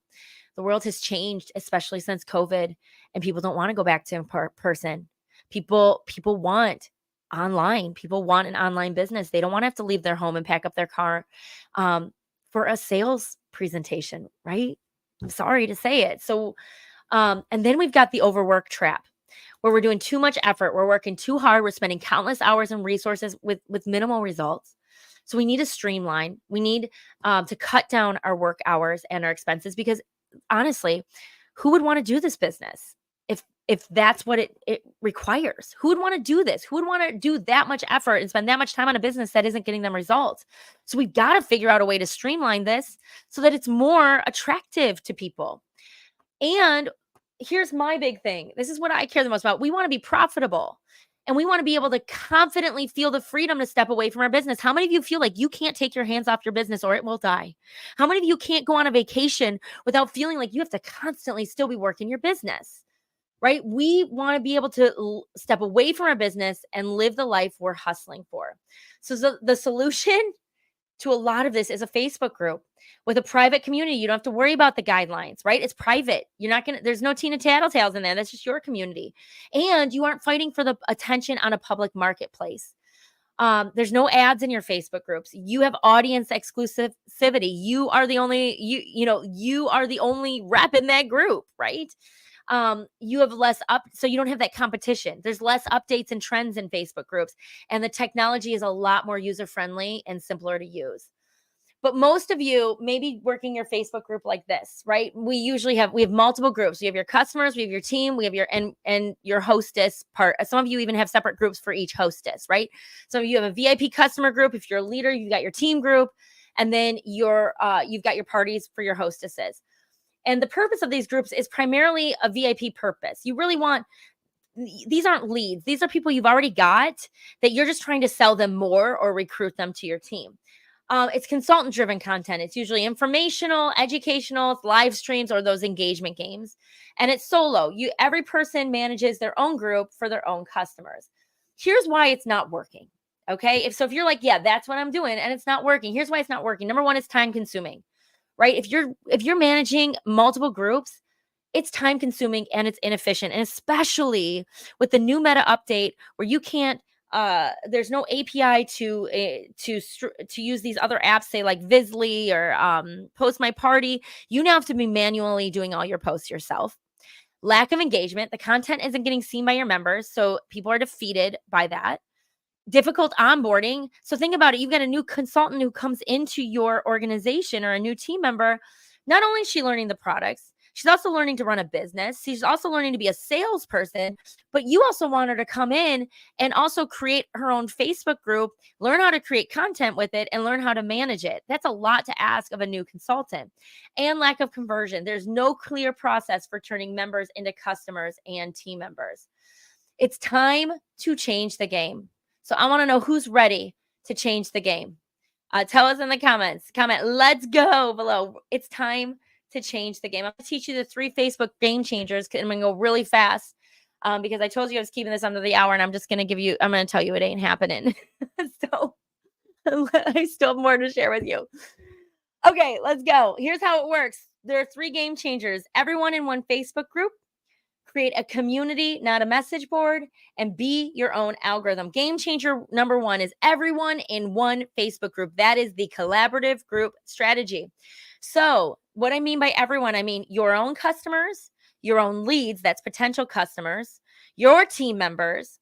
the world has changed, especially since COVID, and people don't want to go back to in person. People want online. People want an online business. They don't want to have to leave their home and pack up their car for a sales presentation, right? I'm sorry to say it. So, and then we've got the overwork trap, where we're doing too much effort, we're working too hard, we're spending countless hours and resources with minimal results. So we need to streamline. We need to cut down our work hours and our expenses because honestly, who would want to do this business if that's what it requires? Who would want to do this? Who would want to do that much effort and spend that much time on a business that isn't getting them results? So we've got to figure out a way to streamline this so that it's more attractive to people. And here's my big thing. This is what I care the most about. We want to be profitable and we want to be able to confidently feel the freedom to step away from our business. How many of you feel like you can't take your hands off your business or it will die? How many of you can't go on a vacation without feeling like you have to constantly still be working your business? Right? We want to be able to step away from our business and live the life we're hustling for. So the solution to a lot of this is a Facebook group with a private community. You don't have to worry about the guidelines, right? It's private. There's no Tina Tattletales in there. That's just your community. And you aren't fighting for the attention on a public marketplace. There's no ads in your Facebook groups. You have audience exclusivity. You are the only, you are the only rep in that group, right? You have so you don't have that competition. There's less updates and trends in Facebook groups, and the technology is a lot more user-friendly and simpler to use. But most of you may be working your Facebook group like this, right? We have multiple groups. We have your customers, we have your team, we have and your hostess part. Some of you even have separate groups for each hostess, right? So you have a VIP customer group. If you're a leader, you've got your team group, and then you've got your parties for your hostesses. And the purpose of these groups is primarily a VIP purpose. You really want, these aren't leads. These are people you've already got that you're just trying to sell them more or recruit them to your team. It's consultant-driven content. It's usually informational, educational, it's live streams, or those engagement games. And it's solo. Every person manages their own group for their own customers. Here's why it's not working. Okay. If you're like, yeah, that's what I'm doing and it's not working. Here's why it's not working. Number one, it's time consuming, right? If you're managing multiple groups, it's time consuming and it's inefficient. And especially with the new meta update where you can't, there's no API to use these other apps, say like Visly or Post My Party. You now have to be manually doing all your posts yourself. Lack of engagement. The content isn't getting seen by your members, so people are defeated by that. Difficult onboarding. So think about it. You've got a new consultant who comes into your organization or a new team member. Not only is she learning the products, she's also learning to run a business. She's also learning to be a salesperson, but you also want her to come in and also create her own Facebook group, learn how to create content with it, and learn how to manage it. That's a lot to ask of a new consultant. And lack of conversion. There's no clear process for turning members into customers and team members. It's time to change the game. So I want to know who's ready to change the game. Tell us in the comments. Comment, let's go below. It's time to change the game. I'm going to teach you the 3 Facebook game changers. I'm going to go really fast. because I told you I was keeping this under the hour, and I'm going to tell you it ain't happening. So I still have more to share with you. Okay, let's go. Here's how it works. There are 3 game changers. Everyone in one Facebook group. Create a community, not a message board, and be your own algorithm. Game changer number 1 is everyone in one Facebook group. That is the collaborative group strategy. So what I mean by everyone, I mean your own customers, your own leads, that's potential customers, your team members'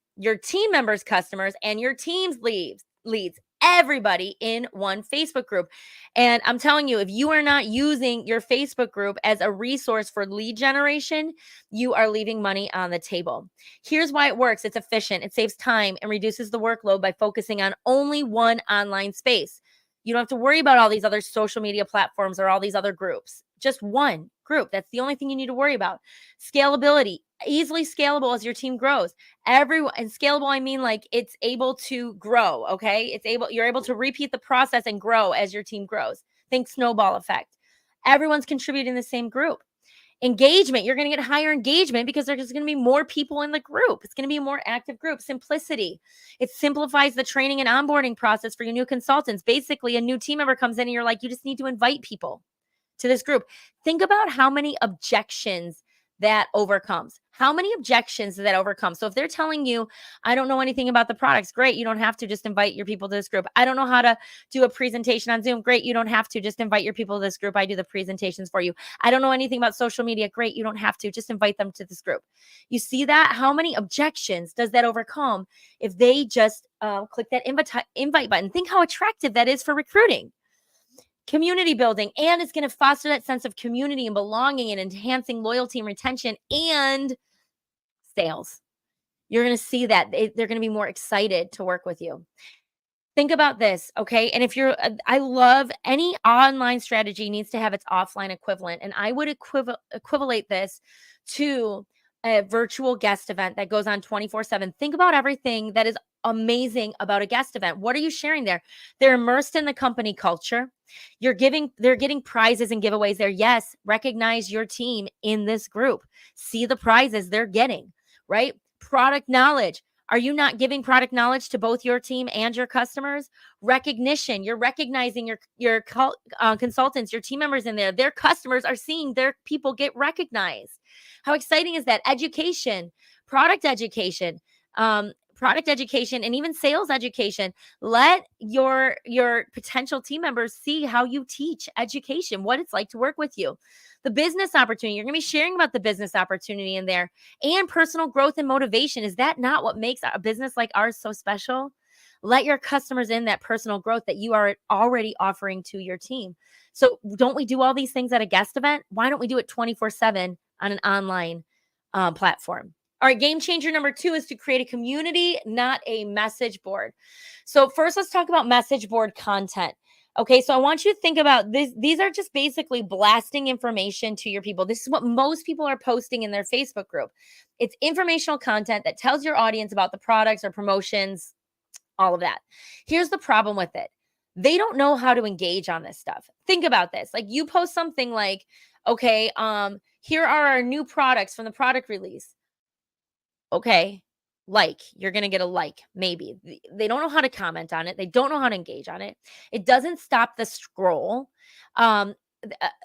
customers, and your team's leads. Everybody in one Facebook group. And I'm telling you, if you are not using your Facebook group as a resource for lead generation, you are leaving money on the table. Here's why it works. It's efficient. It saves time and reduces the workload by focusing on only one online space. You don't have to worry about all these other social media platforms or all these other groups. Just one group. That's the only thing you need to worry about. Scalability, easily scalable as your team grows. And scalable, I mean like it's able to grow. Okay. You're able to repeat the process and grow as your team grows. Think snowball effect. Everyone's contributing in the same group. Engagement, you're going to get higher engagement because there's going to be more people in the group. It's going to be a more active group. Simplicity, it simplifies the training and onboarding process for your new consultants. Basically, a new team member comes in and you're like, you just need to invite people to this group. Think about how many objections that overcomes. How many objections that overcomes? So if they're telling you, I don't know anything about the products, great. You don't have to, just invite your people to this group. I don't know how to do a presentation on Zoom. Great. You don't have to, just invite your people to this group. I do the presentations for you. I don't know anything about social media. Great. You don't have to, just invite them to this group. You see that? How many objections does that overcome if they just click that invite button? Think how attractive that is for recruiting. Community building, and it's going to foster that sense of community and belonging and enhancing loyalty and retention and sales. You're going to see that they're going to be more excited to work with you. Think about this, okay? And if I love any online strategy needs to have its offline equivalent, and I would equivalate this to a virtual guest event that goes on 24/7. Think about everything that is amazing about a guest event. What are you sharing there? They're immersed in the company culture. They're getting prizes and giveaways there. Yes, recognize your team in this group. See the prizes they're getting, right? Product knowledge. Are you not giving product knowledge to both your team and your customers? Recognition. You're recognizing your consultants, your team members in there. Their customers are seeing their people get recognized. How exciting is that? Education, product education, and even sales education. Let your potential team members see how you teach education, what it's like to work with you. The business opportunity, you're going to be sharing about the business opportunity in there, and personal growth and motivation. Is that not what makes a business like ours so special? Let your customers in that personal growth that you are already offering to your team. So don't we do all these things at a guest event? Why don't we do it 24/7 on an online platform? All right, game changer number 2 is to create a community, not a message board. So first, let's talk about message board content. Okay, so I want you to think about this. These are just basically blasting information to your people. This is what most people are posting in their Facebook group. It's informational content that tells your audience about the products or promotions, all of that. Here's the problem with it. They don't know how to engage on this stuff. Think about this. Like, you post something like, okay, here are our new products from the product release. Okay, you're going to get a like, maybe. They don't know how to comment on it. They don't know how to engage on it. It doesn't stop the scroll.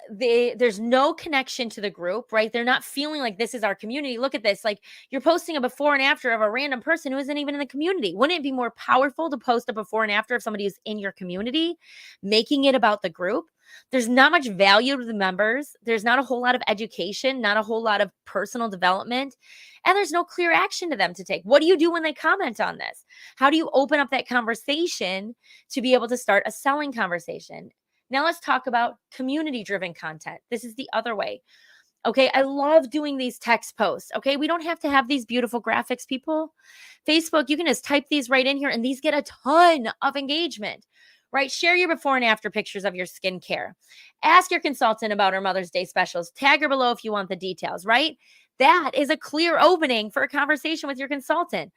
There's no connection to the group, right? They're not feeling like this is our community. Look at this. Like, you're posting a before and after of a random person who isn't even in the community. Wouldn't it be more powerful to post a before and after of somebody who's in your community, making it about the group? There's not much value to the members. There's not a whole lot of education, not a whole lot of personal development, and there's no clear action to them to take. What do you do when they comment on this? How do you open up that conversation to be able to start a selling conversation? Now let's talk about community-driven content. This is the other way. Okay, I love doing these text posts. Okay, we don't have to have these beautiful graphics, people. Facebook, you can just type these right in here, and these get a ton of engagement, right? Share your before and after pictures of your skincare. Ask your consultant about her Mother's Day specials. Tag her below if you want the details, right? That is a clear opening for a conversation with your consultant.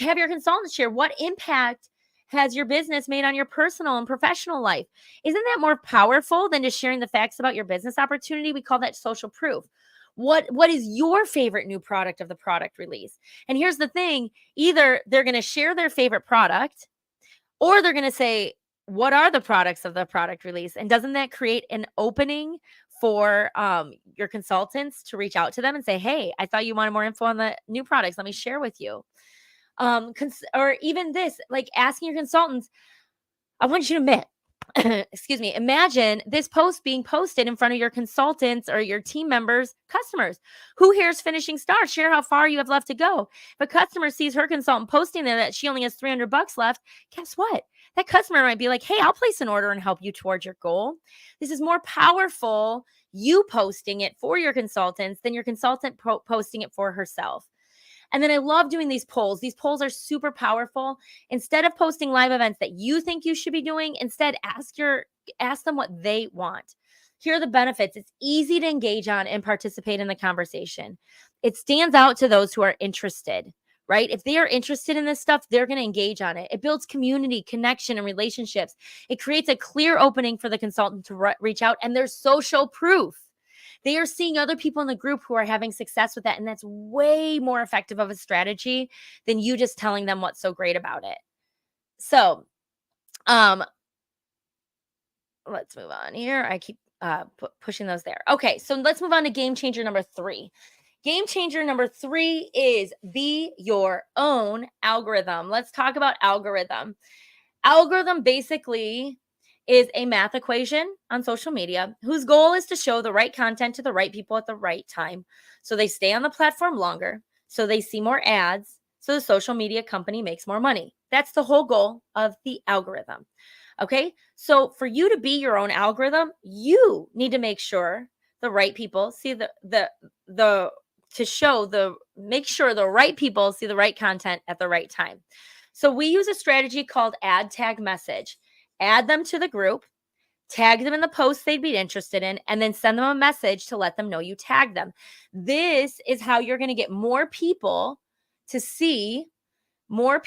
Have your consultant share what impact has your business made on your personal and professional life. Isn't that more powerful than just sharing the facts about your business opportunity? We call that social proof. What is your favorite new product of the product release? And here's the thing, either they're going to share their favorite product, or they're going to say, what are the products of the product release? And doesn't that create an opening for your consultants to reach out to them and say, hey, I thought you wanted more info on the new products. Let me share with you. Or even this, like asking your consultants, I want you to admit, excuse me, imagine this post being posted in front of your consultants or your team members, customers. Who here is finishing stars? Share how far you have left to go. If a customer sees her consultant posting there that she only has $300 left, guess what? That customer might be like, hey, I'll place an order and help you towards your goal. This is more powerful, you posting it for your consultants than your consultant posting it for herself. And then I love doing these polls. These polls are super powerful. Instead of posting live events that you think you should be doing, instead ask them what they want. Here are the benefits. It's easy to engage on and participate in the conversation. It stands out to those who are interested, right? If they are interested in this stuff, they're going to engage on it. It builds community, connection, and relationships. It creates a clear opening for the consultant to reach out, and there's social proof. They are seeing other people in the group who are having success with that. And that's way more effective of a strategy than you just telling them what's so great about it. So, let's move on here. I keep pushing those there. Okay, so let's move on to game changer number 3. Game changer number 3 is be your own algorithm. Let's talk about algorithm. Algorithm basically is a math equation on social media whose goal is to show the right content to the right people at the right time. So they stay on the platform longer, so they see more ads, so the social media company makes more money. That's the whole goal of the algorithm. Okay, so for you to be your own algorithm, you need to make sure the right people see make sure the right people see the right content at the right time. So we use a strategy called add tag message. Add them to the group, tag them in the posts they'd be interested in, and then send them a message to let them know you tagged them. This is how you're going to get more people to see your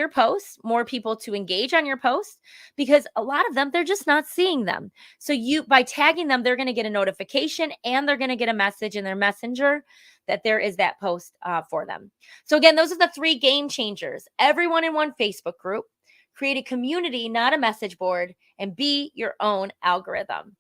posts, more people to engage on your posts, because a lot of them, they're just not seeing them. So by tagging them, they're going to get a notification and they're going to get a message in their messenger that there is that post for them. So again, those are the 3 game changers. Everyone in one Facebook group, create a community, not a message board, and be your own algorithm.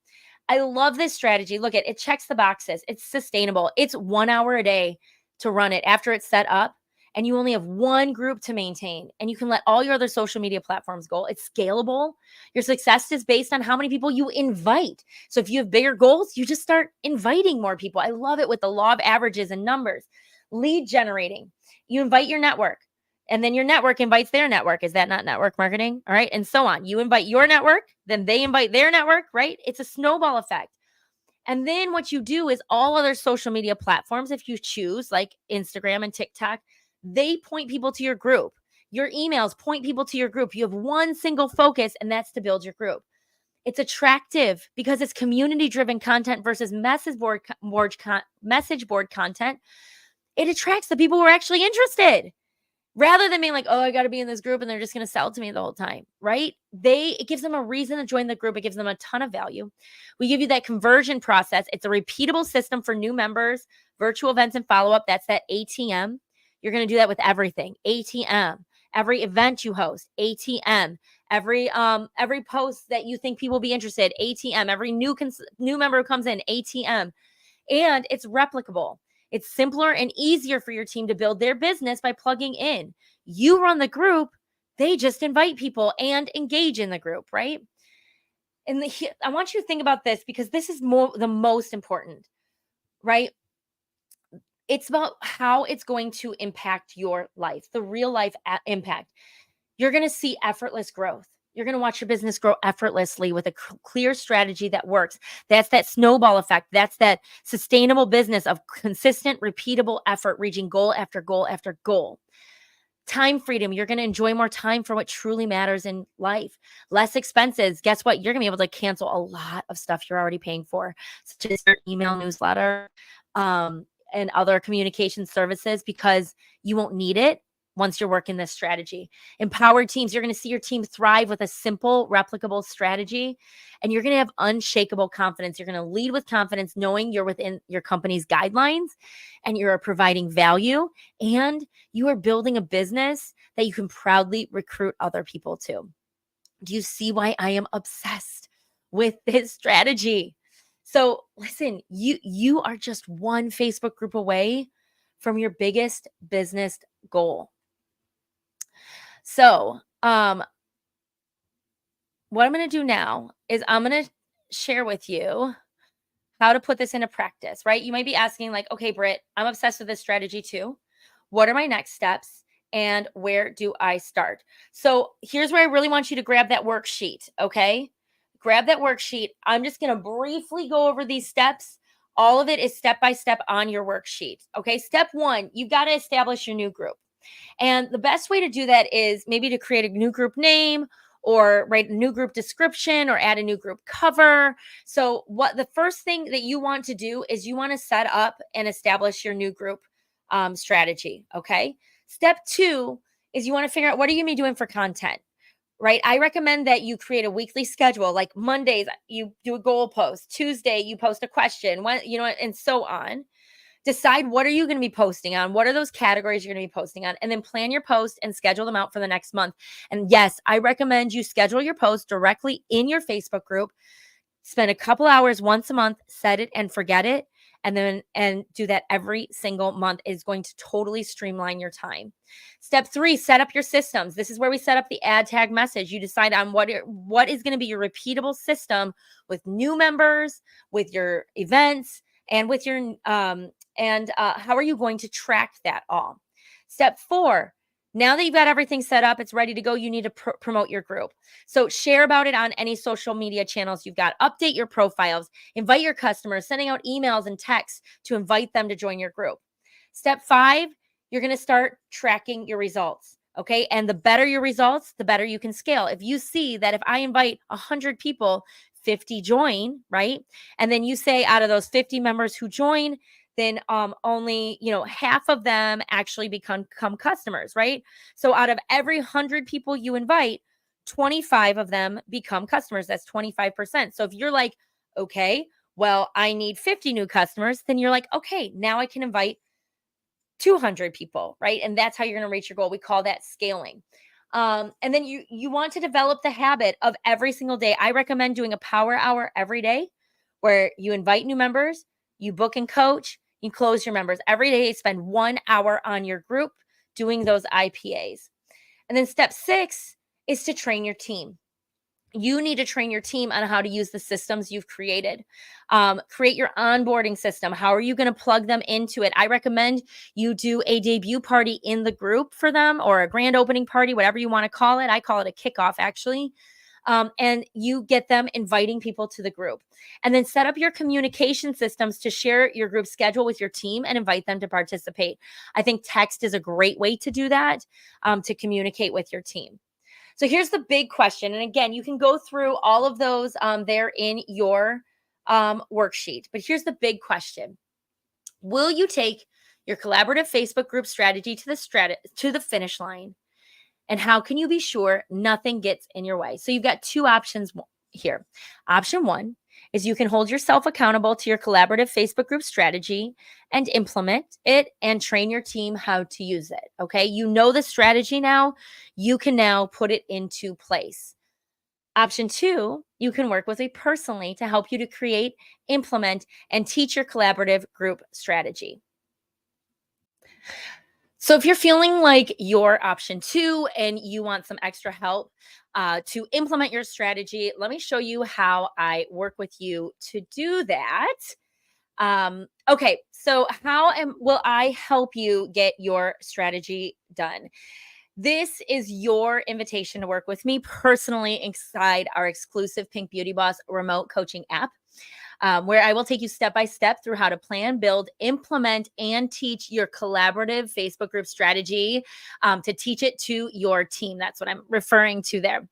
I love this strategy. Look, it checks the boxes. It's sustainable. It's 1 hour a day to run it after it's set up. And you only have one group to maintain, and you can let all your other social media platforms go. It's scalable. Your success is based on how many people you invite. So if you have bigger goals, you just start inviting more people. I love it with the law of averages and numbers. Lead generating. You invite your network, and then your network invites their network. Is that not network marketing? All right. And so on. You invite your network, then they invite their network, right? It's a snowball effect. And then what you do is all other social media platforms, if you choose, like Instagram and TikTok, they point people to your group. Your emails point people to your group. You have one single focus, and that's to build your group. It's attractive because it's community-driven content versus message board content. It attracts the people who are actually interested, rather than being like, oh, I got to be in this group and they're just going to sell to me the whole time, right? It gives them a reason to join the group. It gives them a ton of value. We give you that conversion process. It's a repeatable system for new members, virtual events and follow-up. That's that ATM. You're going to do that with everything. ATM. Every event you host, ATM. Every post that you think people will be interested, ATM. Every new member who comes in, ATM. And it's replicable. It's simpler and easier for your team to build their business by plugging in. You run the group, they just invite people and engage in the group, right? And I want you to think about this, because this is the most important, right? It's about how it's going to impact your life, the real life impact. You're going to see effortless growth. You're going to watch your business grow effortlessly with a clear strategy that works. That's that snowball effect. That's that sustainable business of consistent, repeatable effort, reaching goal after goal after goal. Time freedom. You're going to enjoy more time for what truly matters in life. Less expenses. Guess what? You're going to be able to cancel a lot of stuff you're already paying for, such as your email newsletter and other communication services, because you won't need it once you're working this strategy. Empowered teams, you're going to see your team thrive with a simple, replicable strategy, and you're going to have unshakable confidence. You're going to lead with confidence, knowing you're within your company's guidelines and you're providing value, and you are building a business that you can proudly recruit other people to. Do you see why I am obsessed with this strategy? So listen, you are just one Facebook group away from your biggest business goal. So, what I'm going to do now is I'm going to share with you how to put this into practice, right? You might be asking like, okay, Britt, I'm obsessed with this strategy too. What are my next steps? And where do I start? So here's where I really want you to grab that worksheet, okay? Grab that worksheet. I'm just going to briefly go over these steps. All of it is step by step on your worksheet, okay? Step 1, you've got to establish your new group. And the best way to do that is maybe to create a new group name or write a new group description or add a new group cover. So what the first thing that you want to do is you want to set up and establish your new group strategy, okay? Step 2 is you want to figure out what are you going to be doing for content, right? I recommend that you create a weekly schedule. Like Mondays, you do a goal post. Tuesday, you post a question, and so on. Decide what are you going to be posting on? What are those categories you're going to be posting on? And then plan your post and schedule them out for the next month. And yes, I recommend you schedule your post directly in your Facebook group. Spend a couple hours once a month, set it and forget it. And do that every single month is going to totally streamline your time. Step 3, set up your systems. This is where we set up the ad tag message. You decide on what is going to be your repeatable system with new members, with your events, and with your how are you going to track that all? Step 4, now that you've got everything set up, it's ready to go, you need to promote your group. So share about it on any social media channels you've got. Update your profiles. Invite your customers, sending out emails and texts to invite them to join your group. Step 5, you're going to start tracking your results. Okay. And the better your results, the better you can scale. If you see that if I invite 100 people, 50 join, right? And then you say out of those 50 members who join, then only, half of them actually become customers, right? So out of every 100 people you invite, 25 of them become customers. That's 25%. So if you're like, okay, well, I need 50 new customers, then you're like, okay, now I can invite 200 people, right? And that's how you're going to reach your goal. We call that scaling. And then you want to develop the habit of every single day. I recommend doing a power hour every day where you invite new members, you book and coach, you close your members. Every day, spend 1 hour on your group doing those IPAs. And then step 6 is to train your team. You need to train your team on how to use the systems you've created. Create your onboarding system. How are you going to plug them into it? I recommend you do a debut party in the group for them, or a grand opening party, whatever you want to call it. I call it a kickoff, actually. And you get them inviting people to the group. And then set up your communication systems to share your group schedule with your team and invite them to participate. I think text is a great way to do that, to communicate with your team. So here's the big question. And again, you can go through all of those there in your worksheet. But here's the big question. Will you take your collaborative Facebook group strategy to the finish line? And how can you be sure nothing gets in your way? So you've got 2 options here. Option 1 is you can hold yourself accountable to your collaborative Facebook group strategy and implement it and train your team how to use it. Okay. You know the strategy now. You can now put it into place. Option 2, you can work with me personally to help you to create, implement, and teach your collaborative group strategy. So if you're feeling like you're option 2 and you want some extra help to implement your strategy, let me show you how I work with you to do that. Okay, so will I help you get your strategy done? This is your invitation to work with me personally inside our exclusive Pink Beauty Boss remote coaching app. Where I will take you step by step through how to plan, build, implement, and teach your collaborative Facebook group strategy to teach it to your team. That's what I'm referring to there.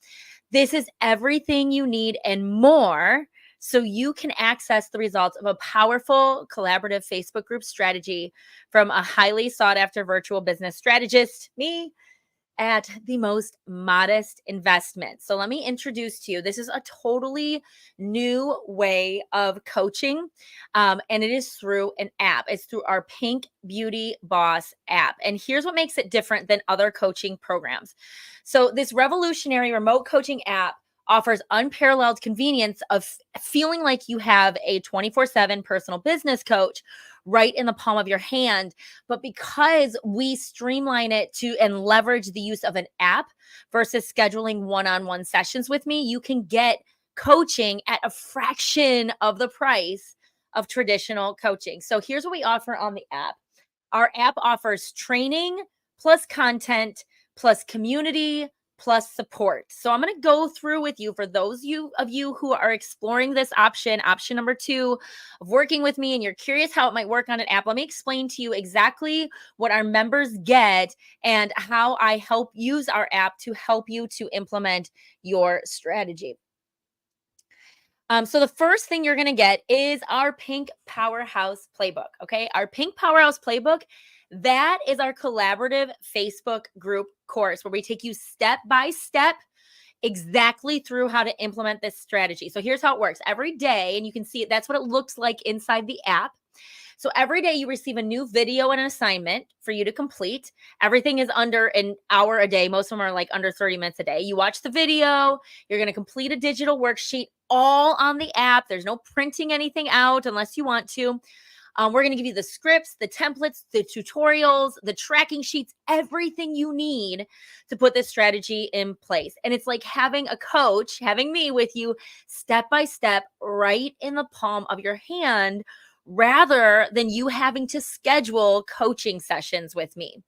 This is everything you need and more so you can access the results of a powerful collaborative Facebook group strategy from a highly sought after virtual business strategist, me, at the most modest investment. So let me introduce to you, this is a totally new way of coaching, and it is through an app. It's through our Pink Beauty Boss app. And here's what makes it different than other coaching programs. So this revolutionary remote coaching app offers unparalleled convenience of feeling like you have a 24/7 personal business coach right in the palm of your hand. But because we streamline it to and leverage the use of an app versus scheduling one-on-one sessions with me, you can get coaching at a fraction of the price of traditional coaching. So here's what we offer on the app. Our app offers training plus content plus community plus support. So I'm going to go through with you for those of you who are exploring this option number 2 of working with me and you're curious how it might work on an app. Let me explain to you exactly what our members get and how I help use our app to help you to implement your strategy. So the first thing you're going to get is our Pink Powerhouse Playbook. Okay. Our Pink Powerhouse Playbook, that is our collaborative Facebook group course where we take you step by step exactly through how to implement this strategy. So here's how it works every day. And you can see it. That's what it looks like inside the app. So every day you receive a new video and an assignment for you to complete. Everything is under an hour a day. Most of them are like under 30 minutes a day. You watch the video, you're going to complete a digital worksheet all on the app. There's no printing anything out unless you want to. We're going to give you the scripts, the templates, the tutorials, the tracking sheets, everything you need to put this strategy in place. And it's like having a coach, having me with you step by step right in the palm of your hand, rather than you having to schedule coaching sessions with me.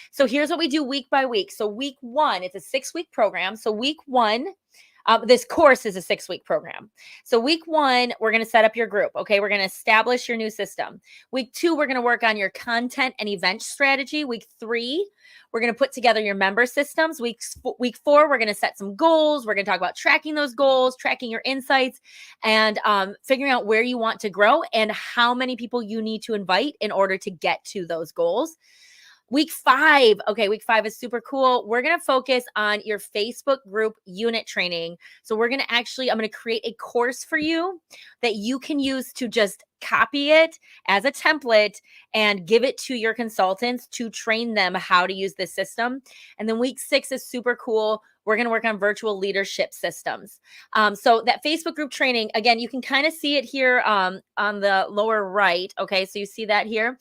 So here's what we do week by week. So week 1, it's a 6-week program. So week 1, this course is a 6-week program. So week 1, we're going to set up your group. Okay. We're going to establish your new system. Week 2, we're going to work on your content and event strategy. Week 3, we're going to put together your member systems. Week 4, we're going to set some goals. We're going to talk about tracking those goals, tracking your insights, and figuring out where you want to grow and how many people you need to invite in order to get to those goals. Week 5. Okay, week 5 is super cool. We're going to focus on your Facebook group unit training. So I'm going to create a course for you that you can use to just copy it as a template and give it to your consultants to train them how to use this system. And then week 6 is super cool. We're going to work on virtual leadership systems. So that Facebook group training, again, you can kind of see it here on the lower right. Okay, so you see that here.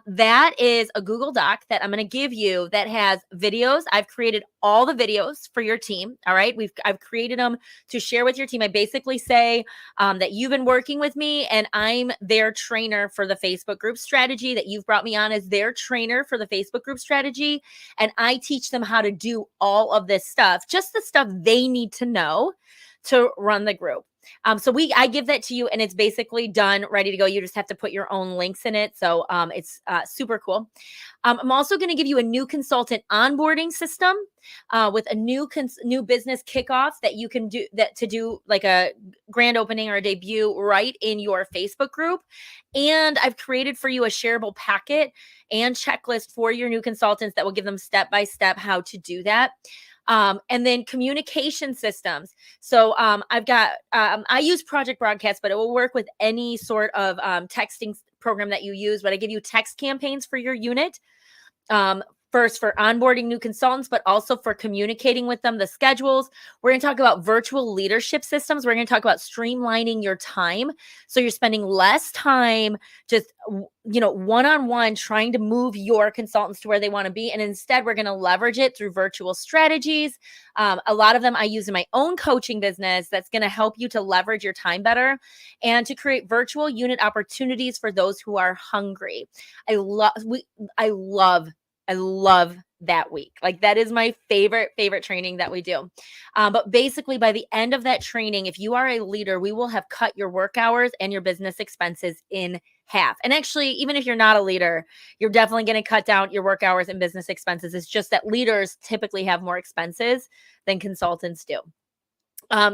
That is a Google Doc that I'm going to give you that has videos. I've created all the videos for your team. All right, I've created them to share with your team. I basically say that you've been working with me and I'm their trainer for the Facebook group strategy, that you've brought me on as their trainer for the Facebook group strategy. And I teach them how to do all of this stuff, just the stuff they need to know to run the group. So I give that to you and it's basically done, ready to go. You just have to put your own links in it. So it's super cool. I'm also going to give you a new consultant onboarding system with a new business kickoff that you can do to do like a grand opening or a debut right in your Facebook group. And I've created for you a shareable packet and checklist for your new consultants that will give them step-by-step how to do that. And then communication systems. So I use Project Broadcast, but it will work with any sort of texting program that you use. But I give you text campaigns for your unit. First for onboarding new consultants, but also for communicating with them, the schedules. We're going to talk about virtual leadership systems. We're going to talk about streamlining your time. So you're spending less time just, one-on-one trying to move your consultants to where they want to be. And instead, we're going to leverage it through virtual strategies. A lot of them I use in my own coaching business that's going to help you to leverage your time better and to create virtual unit opportunities for those who are hungry. I love that week. Like that is my favorite training that we do. But basically by the end of that training, if you are a leader, we will have cut your work hours and your business expenses in half. And actually, even if you're not a leader, you're definitely going to cut down your work hours and business expenses. It's just that leaders typically have more expenses than consultants do.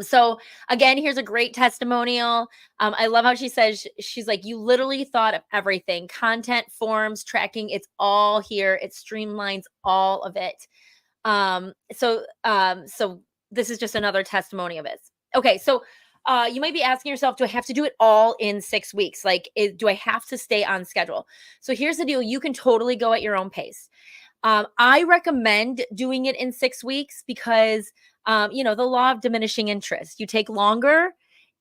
So again, here's a great testimonial. I love how she says, she's like, you literally thought of everything, content, forms, tracking. It's all here. It streamlines all of it. So this is just another testimony of it. Okay. So, you might be asking yourself, do I have to do it all in 6 weeks? Like, do I have to stay on schedule? So here's the deal. You can totally go at your own pace. I recommend doing it in 6 weeks because, the law of diminishing interest. You take longer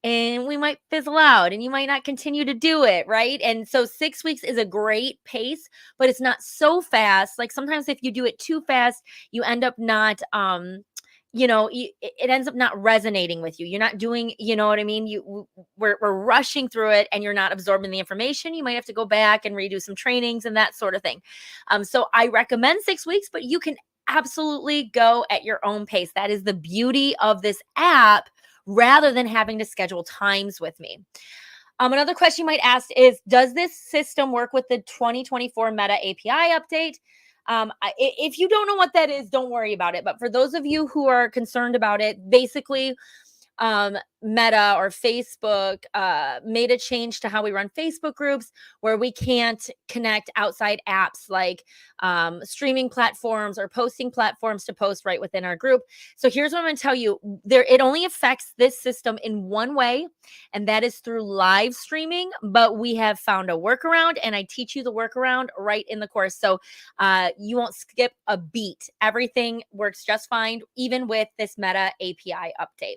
and we might fizzle out and you might not continue to do it. Right. And so 6 weeks is a great pace, but it's not so fast. Like sometimes if you do it too fast, you end up not, it ends up not resonating with you. You're not doing, you know what I mean? We're rushing through it and you're not absorbing the information. You might have to go back and redo some trainings and that sort of thing. So I recommend 6 weeks, but you can absolutely go at your own pace. That is the beauty of this app rather than having to schedule times with me. Another question you might ask is, does this system work with the 2024 Meta API update? If you don't know what that is, don't worry about it. But for those of you who are concerned about it, basically, Meta or Facebook made a change to how we run Facebook groups where we can't connect outside apps like streaming platforms or posting platforms to post right within our group. So here's what I'm going to tell you. It only affects this system in one way, and that is through live streaming. But we have found a workaround, and I teach you the workaround right in the course. So you won't skip a beat. Everything works just fine, even with this Meta API update.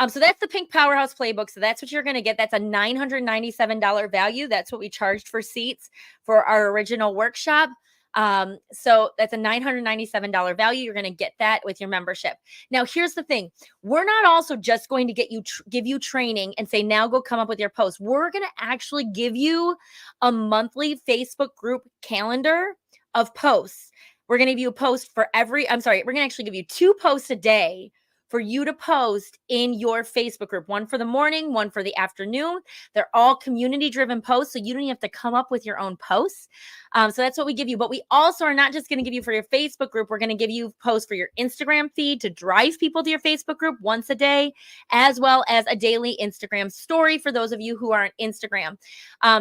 So that's the Pink Powerhouse Playbook. So that's what you're going to get. That's a $997 value. That's what we charged for seats for our original workshop. So that's a $997 value. You're going to get that with your membership. Now, here's the thing. We're not also just going to give you training and say, now go come up with your post. We're going to actually give you a monthly Facebook group calendar of posts. We're going to give you a post for we're going to actually give you 2 posts a day for you to post in your Facebook group, one for the morning, one for the afternoon. They're all community-driven posts, so you don't even have to come up with your own posts. So that's what we give you. But we also are not just going to give you for your Facebook group. We're going to give you posts for your Instagram feed to drive people to your Facebook group once a day, as well as a daily Instagram story for those of you who are on Instagram.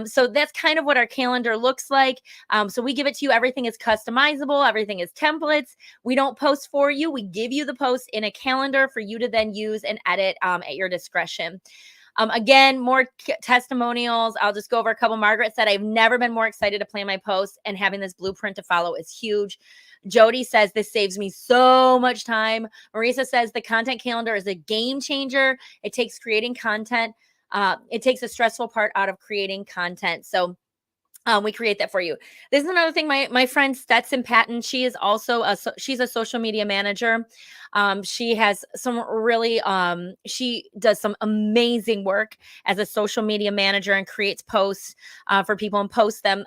So that's kind of what our calendar looks like. So we give it to you. Everything is customizable. Everything is templates. We don't post for you. We give you the post in a calendar for you to then use and edit at your discretion. Again, more testimonials. I'll just go over a couple. Margaret said, I've never been more excited to plan my posts, and having this blueprint to follow is huge. Jody says, this saves me so much time. Marisa says, the content calendar is a game changer. It takes creating content. It takes the stressful part out of creating content. So we create that for you. This is another thing. My friend Stetson Patton, she is also she's a social media manager. She has some really, she does some amazing work as a social media manager and creates posts for people and posts them.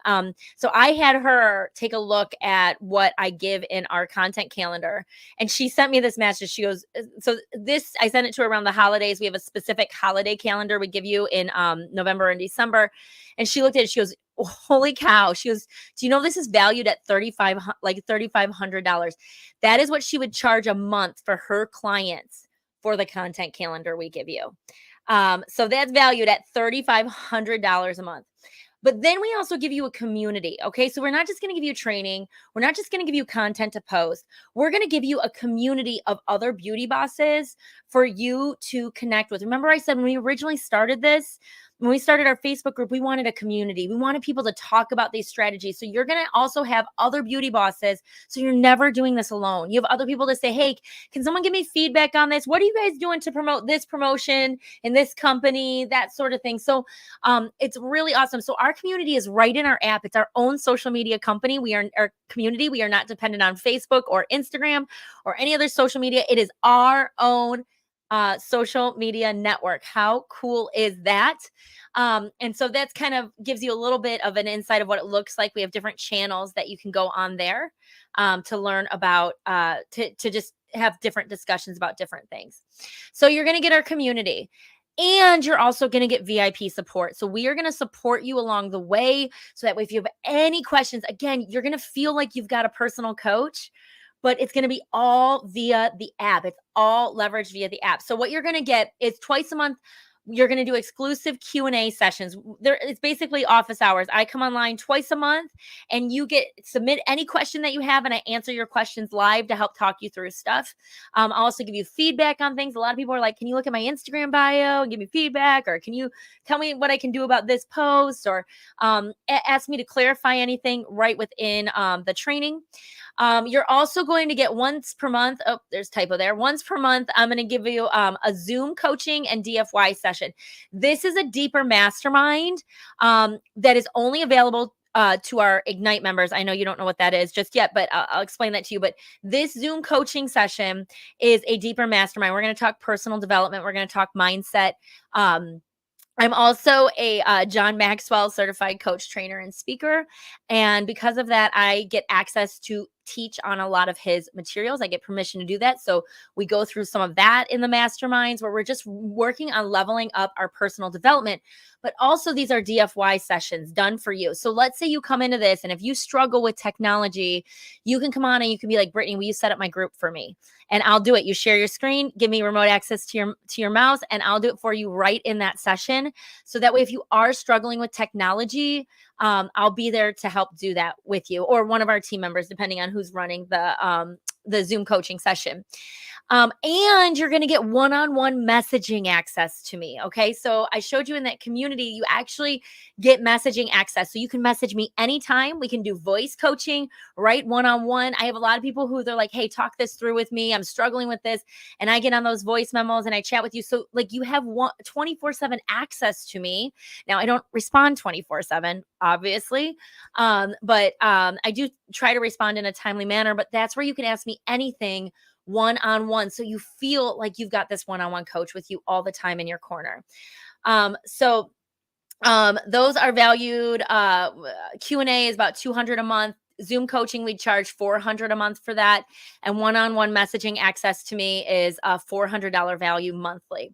So I had her take a look at what I give in our content calendar, and she sent me this message. She goes, so this, I sent it to her around the holidays. We have a specific holiday calendar we give you in November and December. And she looked at it. She goes, holy cow. She goes, do you know this is valued at $3,500? That is what she would charge a month for her clients for the content calendar we give you. So that's valued at $3,500 a month. But then we also give you a community. Okay. So we're not just going to give you training. We're not just going to give you content to post. We're going to give you a community of other beauty bosses for you to connect with. Remember, I said when we originally started this, when we started our Facebook group, we wanted a community. We wanted people to talk about these strategies. So you're going to also have other beauty bosses. So you're never doing this alone. You have other people to say, hey, can someone give me feedback on this? What are you guys doing to promote this promotion in this company? That sort of thing. So it's really awesome. So our community is right in our app. It's our own social media company. We are our community. We are not dependent on Facebook or Instagram or any other social media. It is our own social media network. How cool is that? And so that's kind of gives you a little bit of an insight of what it looks like. We have different channels that you can go on there to learn about, to just have different discussions about different things. So you're going to get our community. And you're also going to get VIP support. So we are going to support you along the way. So that way, if you have any questions, again, you're going to feel like you've got a personal coach, but it's going to be all via the app. It's all leveraged via the app. So what you're going to get is twice a month, you're going to do exclusive Q&A sessions. It's basically office hours. I come online twice a month and you submit any question that you have and I answer your questions live to help talk you through stuff. I'll also give you feedback on things. A lot of people are like, can you look at my Instagram bio and give me feedback? Or can you tell me what I can do about this post? Or ask me to clarify anything right within the training. You're also going to get once per month. Oh, there's typo there. Once per month, I'm going to give you a Zoom coaching and DFY session. This is a deeper mastermind that is only available to our Ignite members. I know you don't know what that is just yet, but I'll explain that to you. But this Zoom coaching session is a deeper mastermind. We're going to talk personal development. We're going to talk mindset. I'm also a John Maxwell certified coach, trainer, and speaker. And because of that, I get access to teach on a lot of his materials. I get permission to do that. So we go through some of that in the masterminds where we're just working on leveling up our personal development. But also these are DFY sessions done for you. So let's say you come into this and if you struggle with technology, you can come on and you can be like, Brittany, will you set up my group for me? And I'll do it. You share your screen, give me remote access to your mouse, and I'll do it for you right in that session. So that way, if you are struggling with technology, I'll be there to help do that with you, or one of our team members, depending on who's running the Zoom coaching session. And you're going to get one-on-one messaging access to me. Okay. So I showed you in that community, you actually get messaging access. So you can message me anytime. We can do voice coaching, right? One-on-one. I have a lot of people who they're like, hey, talk this through with me. I'm struggling with this. And I get on those voice memos and I chat with you. So like you have 24/7 access to me. Now I don't respond 24/7, obviously. But I do try to respond in a timely manner, but that's where you can ask me anything one-on-one. So you feel like you've got this one-on-one coach with you all the time in your corner. So those are valued. Q&A is about $200 a month. Zoom coaching, we charge $400 a month for that. And one-on-one messaging access to me is a $400 value monthly.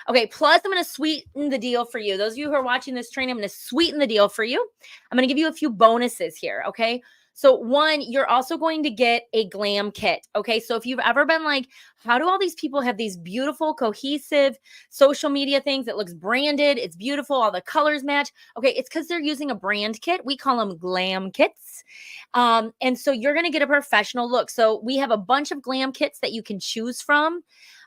Okay, plus I'm going to sweeten the deal for you. Those of you who are watching this training, I'm going to sweeten the deal for you. I'm going to give you a few bonuses here, okay? So one, you're also going to get a glam kit, okay? So if you've ever been like, how do all these people have these beautiful, cohesive social media things that looks branded, it's beautiful, all the colors match? Okay, it's because they're using a brand kit. We call them glam kits. And so you're going to get a professional look. So we have a bunch of glam kits that you can choose from.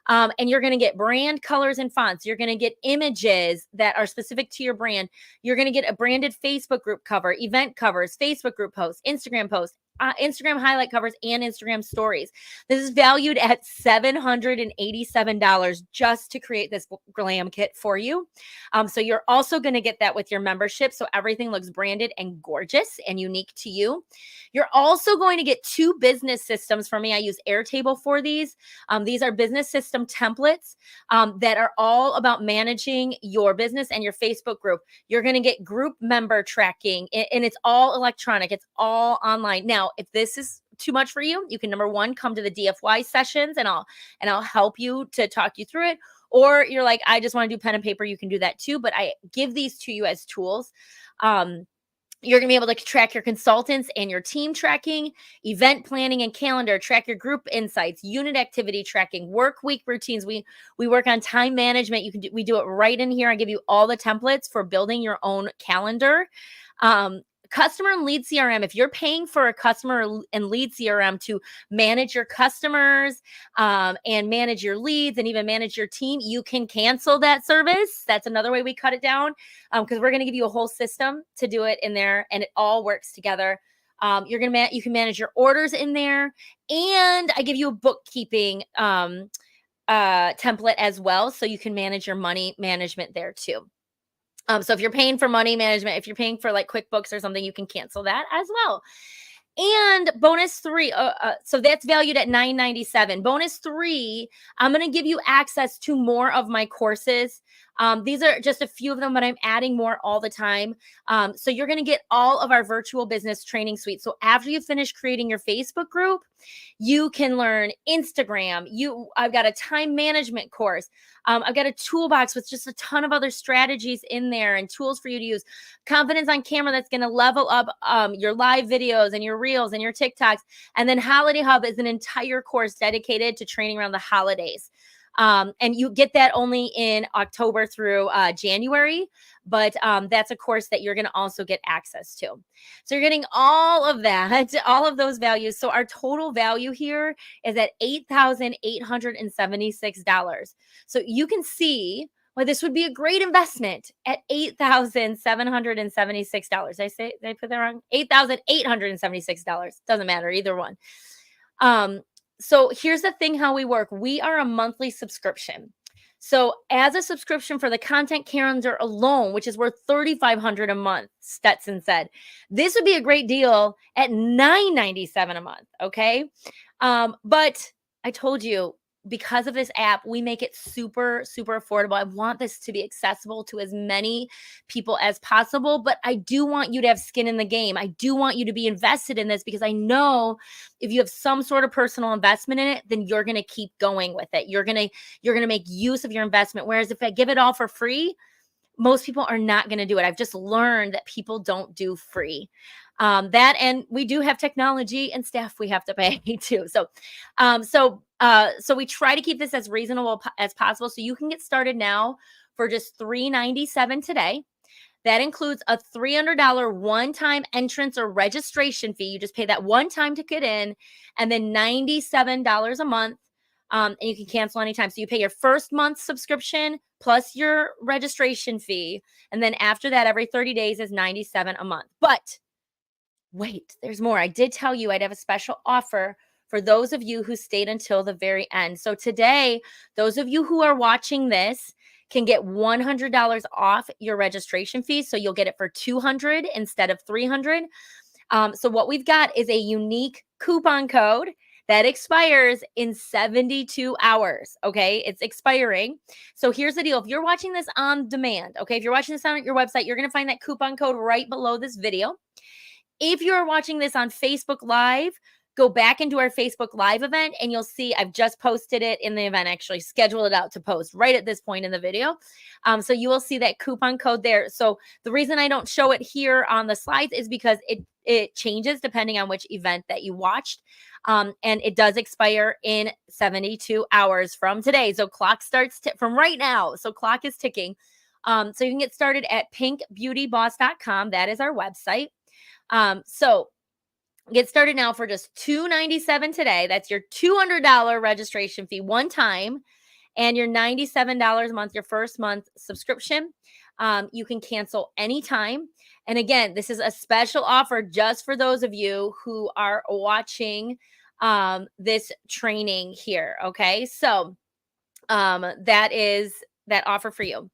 And you're going to get brand colors and fonts. You're going to get images that are specific to your brand. You're going to get a branded Facebook group cover, event covers, Facebook group posts, Instagram posts, Instagram highlight covers, and Instagram stories. This is valued at $787 just to create this glam kit for you. So you're also going to get that with your membership. So everything looks branded and gorgeous and unique to you. You're also going to get 2 business systems from me. I use Airtable for these. These are business system templates that are all about managing your business and your Facebook group. You're going to get group member tracking, and it's all electronic. It's all online. Now, if this is too much for you, you can, number one, come to the DFY sessions and I'll help you to talk you through it. Or you're like, I just want to do pen and paper. You can do that too. But I give these to you as tools. You're going to be able to track your consultants and your team tracking, event planning and calendar, track your group insights, unit activity tracking, work week routines. We work on time management. We do it right in here. I give you all the templates for building your own calendar. Customer and lead CRM. If you're paying for a customer and lead CRM to manage your customers and manage your leads and even manage your team, you can cancel that service. That's another way we cut it down because we're going to give you a whole system to do it in there, and it all works together. You can manage your orders in there, and I give you a bookkeeping template as well, so you can manage your money management there too. So if you're paying for money management, if you're paying for like QuickBooks or something, you can cancel that as well. And bonus 3, so that's valued at $997. Bonus 3, I'm going to give you access to more of my courses. These are just a few of them, but I'm adding more all the time. So you're going to get all of our virtual business training suite. So after you finish creating your Facebook group, you can learn Instagram. I've got a time management course. I've got a toolbox with just a ton of other strategies in there and tools for you to use. Confidence on camera that's going to level up your live videos and your reels and your TikToks. And then Holiday Hub is an entire course dedicated to training around the holidays. And you get that only in October through January, but that's a course that you're going to also get access to. So you're getting all of that, all of those values. So our total value here is at $8,876. So you can see why this would be a great investment at $8,776. Did I put that wrong? $8,876. Doesn't matter, either one. So here's the thing, how we work. We are a monthly subscription. So as a subscription for the content calendar alone, which is worth $3,500 a month, Stetson said, this would be a great deal at $997 a month. Okay. But I told you, because of this app, we make it super, super affordable. I want this to be accessible to as many people as possible, but I do want you to have skin in the game. I do want you to be invested in this, because I know if you have some sort of personal investment in it, then you're going to keep going with it. You're going to make use of your investment. Whereas if I give it all for free, most people are not going to do it. I've just learned that people don't do free. And we do have technology and staff we have to pay too. So we try to keep this as reasonable as possible. So you can get started now for just $397 today. That includes a $300 one-time entrance or registration fee. You just pay that one time to get in, and then $97 a month. And you can cancel anytime. So you pay your first month's subscription plus your registration fee. And then after that, every 30 days is $97 a month. But wait, there's more. I did tell you I'd have a special offer for those of you who stayed until the very end. So today, those of you who are watching this can get $100 off your registration fee. So you'll get it for $200 instead of $300. So what we've got is a unique coupon code that expires in 72 hours. Okay, it's expiring. So here's the deal. If you're watching this on demand, okay, if you're watching this on your website, you're going to find that coupon code right below this video. If you're watching this on Facebook Live, go back into our Facebook Live event and you'll see I've just posted it in the event, actually scheduled it out to post right at this point in the video. So you will see that coupon code there. So the reason I don't show it here on the slides is because it changes depending on which event that you watched. And it does expire in 72 hours from today. So clock starts from right now. So clock is ticking. So you can get started at pinkbeautyboss.com. That is our website. So get started now for just $297 today. That's your $200 registration fee one time, and your $97 a month, your first month subscription. You can cancel anytime. And again, this is a special offer just for those of you who are watching this training here. Okay. So that is that offer for you.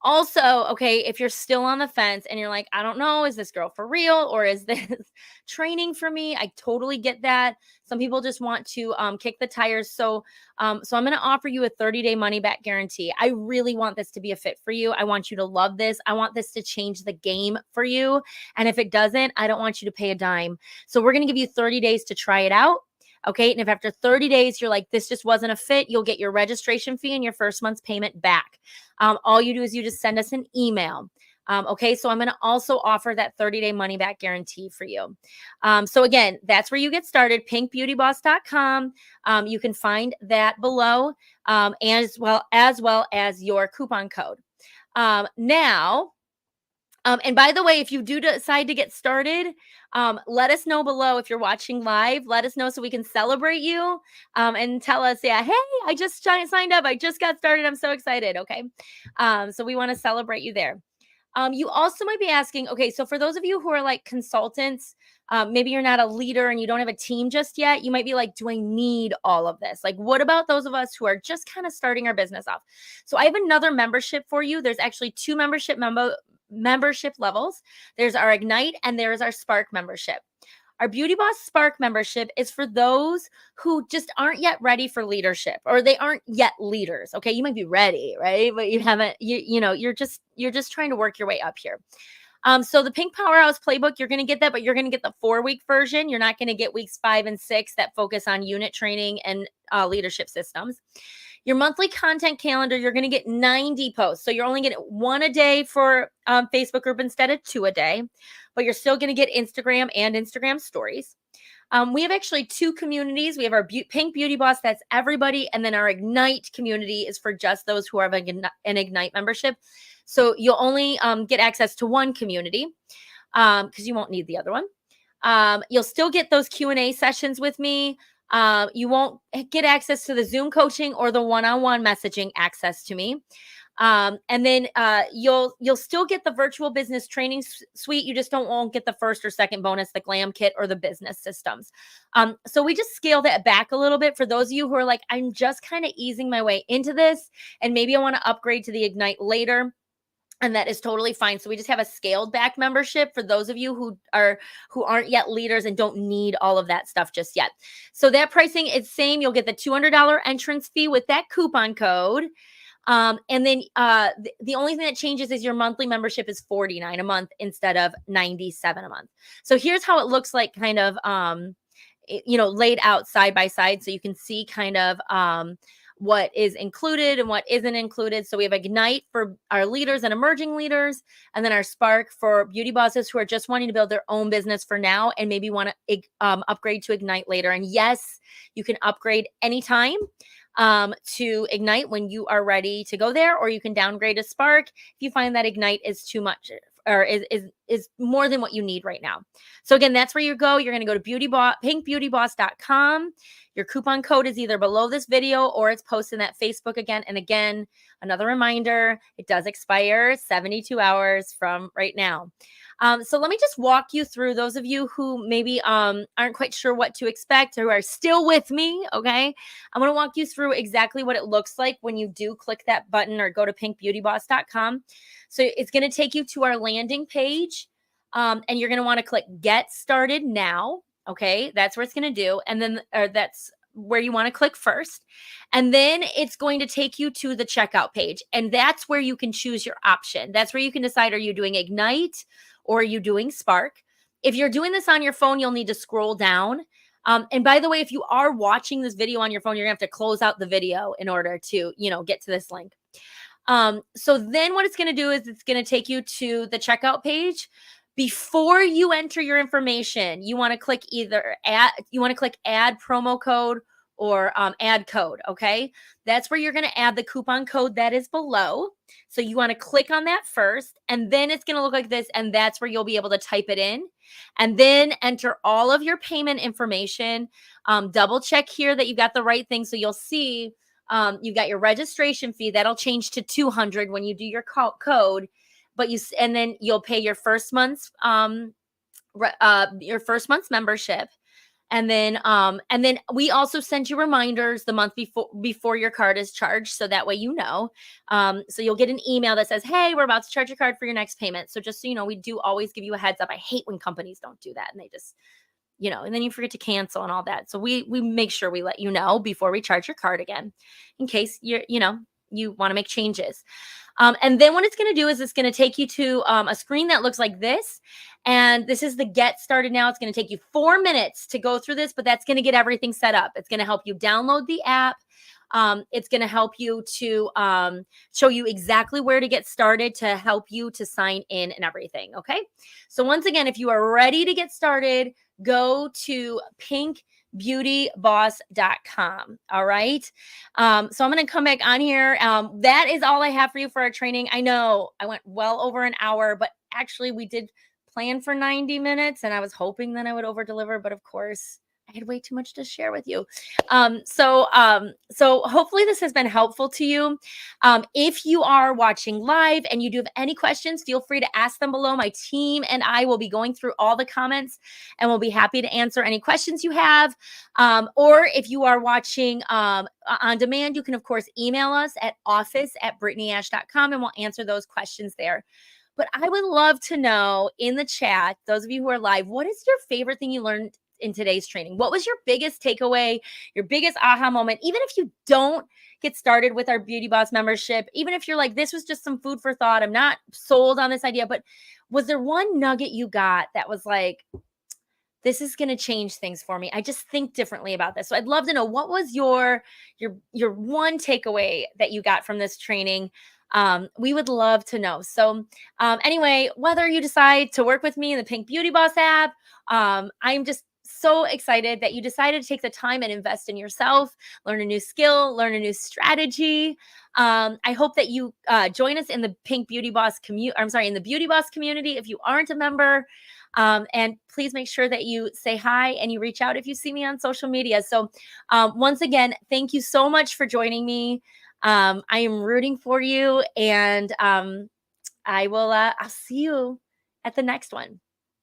Also, okay, if you're still on the fence and you're like, I don't know, is this girl for real or is this training for me? I totally get that. Some people just want to kick the tires. So I'm going to offer you a 30-day money back guarantee. I really want this to be a fit for you. I want you to love this. I want this to change the game for you. And if it doesn't, I don't want you to pay a dime. So we're going to give you 30 days to try it out. Okay. And if after 30 days, you're like, this just wasn't a fit, you'll get your registration fee and your first month's payment back. All you do is you just send us an email. Okay. So I'm going to also offer that 30-day money back guarantee for you. So again, that's where you get started. pinkbeautyboss.com. You can find that below, as well as your coupon code. Now, and by the way, if you do decide to get started, let us know below if you're watching live. Let us know so we can celebrate you and tell us, yeah, hey, I just signed up. I just got started. I'm so excited. Okay. So we want to celebrate you there. You also might be asking, okay, so for those of you who are like consultants, maybe you're not a leader and you don't have a team just yet. You might be like, do I need all of this? Like, what about those of us who are just kind of starting our business off? So I have another membership for you. There's actually two membership levels. There's our Ignite and there's our Spark membership. Our Beauty Boss Spark membership is for those who just aren't yet ready for leadership, or they aren't yet leaders. Okay. You might be ready, right? But you haven't, you're just trying to work your way up here. So the Pink Powerhouse Playbook, you're going to get that, but you're going to get the 4-week version. You're not going to get weeks 5 and 6 that focus on unit training and leadership systems. Your monthly content calendar, you're going to get 90 posts. So you're only getting 1 a day for Facebook group instead of 2 a day, but you're still going to get Instagram and Instagram stories. We have actually 2 communities. We have our Pink Beauty Boss, that's everybody. And then our Ignite community is for just those who have an Ignite membership. So you'll only get access to one community because you won't need the other one. You'll still get those Q&A sessions with me. You won't get access to the Zoom coaching or the one-on-one messaging access to me. And then you'll still get the virtual business training suite. You just won't get the first or second bonus, the glam kit or the business systems. So we just scale that back a little bit for those of you who are like, I'm just kind of easing my way into this, and maybe I want to upgrade to the Ignite later. And that is totally fine. So we just have a scaled back membership for those of you who aren't yet leaders and don't need all of that stuff just yet. So that pricing is same. You'll get the $200 entrance fee with that coupon code. And then the only thing that changes is your monthly membership is $49 a month instead of $97 a month. So here's how it looks like, kind of laid out side by side, so you can see kind of what is included and what isn't included. So we have Ignite for our leaders and emerging leaders, and then our Spark for beauty bosses who are just wanting to build their own business for now and maybe want to upgrade to Ignite later. And yes, you can upgrade anytime to Ignite when you are ready to go there, or you can downgrade to Spark if you find that Ignite is too much or is more than what you need right now. So again, that's where you go. You're going to go to pinkbeautyboss.com. Your coupon code is either below this video or it's posted in that Facebook again. And again, another reminder, it does expire 72 hours from right now. So let me just walk you through, those of you who maybe aren't quite sure what to expect or who are still with me, okay? I'm going to walk you through exactly what it looks like when you do click that button or go to pinkbeautyboss.com. So it's going to take you to our landing page, and you're going to want to click Get Started Now, okay? That's where it's going to do, and then that's where you want to click first. And then it's going to take you to the checkout page, and that's where you can choose your option. That's where you can decide, are you doing Ignite or are you doing Spark? If you're doing this on your phone, you'll need to scroll down. And by the way, if you are watching this video on your phone, you're gonna have to close out the video in order to, get to this link. So then what it's going to do is it's going to take you to the checkout page. Before you enter your information, you want to click add promo code or add code. Okay. That's where you're going to add the coupon code that is below. So you want to click on that first, and then it's going to look like this. And that's where you'll be able to type it in and then enter all of your payment information. Double check here that you got the right thing. So you'll see you got your registration fee. That'll change to $200 when you do your code, and then you'll pay your first month's membership. And then we also send you reminders the month before your card is charged. So that way, so you'll get an email that says, hey, we're about to charge your card for your next payment. So just so you know, we do always give you a heads up. I hate when companies don't do that and they just, and then you forget to cancel and all that. So we make sure we let you know before we charge your card again, in case you want to make changes. And then what it's going to do is it's going to take you to a screen that looks like this. And this is the Get Started Now. It's going to take you 4 minutes to go through this, but that's going to get everything set up. It's going to help you download the app. It's going to help you to show you exactly where to get started, to help you to sign in and everything. Okay. So once again, if you are ready to get started, go to pinkbeautyboss.com. All right. So I'm going to come back on here. That is all I have for you for our training. I know I went well over an hour, but actually we did plan for 90 minutes and I was hoping that I would over deliver, but of course I had way too much to share with you. So hopefully this has been helpful to you. If you are watching live and you do have any questions, feel free to ask them below. My team and I will be going through all the comments and we'll be happy to answer any questions you have. Or if you are watching on demand, you can of course email us at office@brittanyashe.com and we'll answer those questions there. But I would love to know in the chat, those of you who are live, what is your favorite thing you learned in today's training? What was your biggest takeaway, your biggest aha moment? Even if you don't get started with our Beauty Boss membership, even if you're like, this was just some food for thought, I'm not sold on this idea, but was there one nugget you got that was like, this is going to change things for me? I just think differently about this. So I'd love to know, what was your one takeaway that you got from this training? We would love to know. So anyway, whether you decide to work with me in the Pink Beauty Boss app, I'm just so excited that you decided to take the time and invest in yourself, learn a new skill, learn a new strategy. I hope that you join us in the Pink Beauty Boss community. I'm sorry, in the Beauty Boss community. If you aren't a member, and please make sure that you say hi and you reach out if you see me on social media. So once again, thank you so much for joining me. I am rooting for you, and I'll see you at the next one.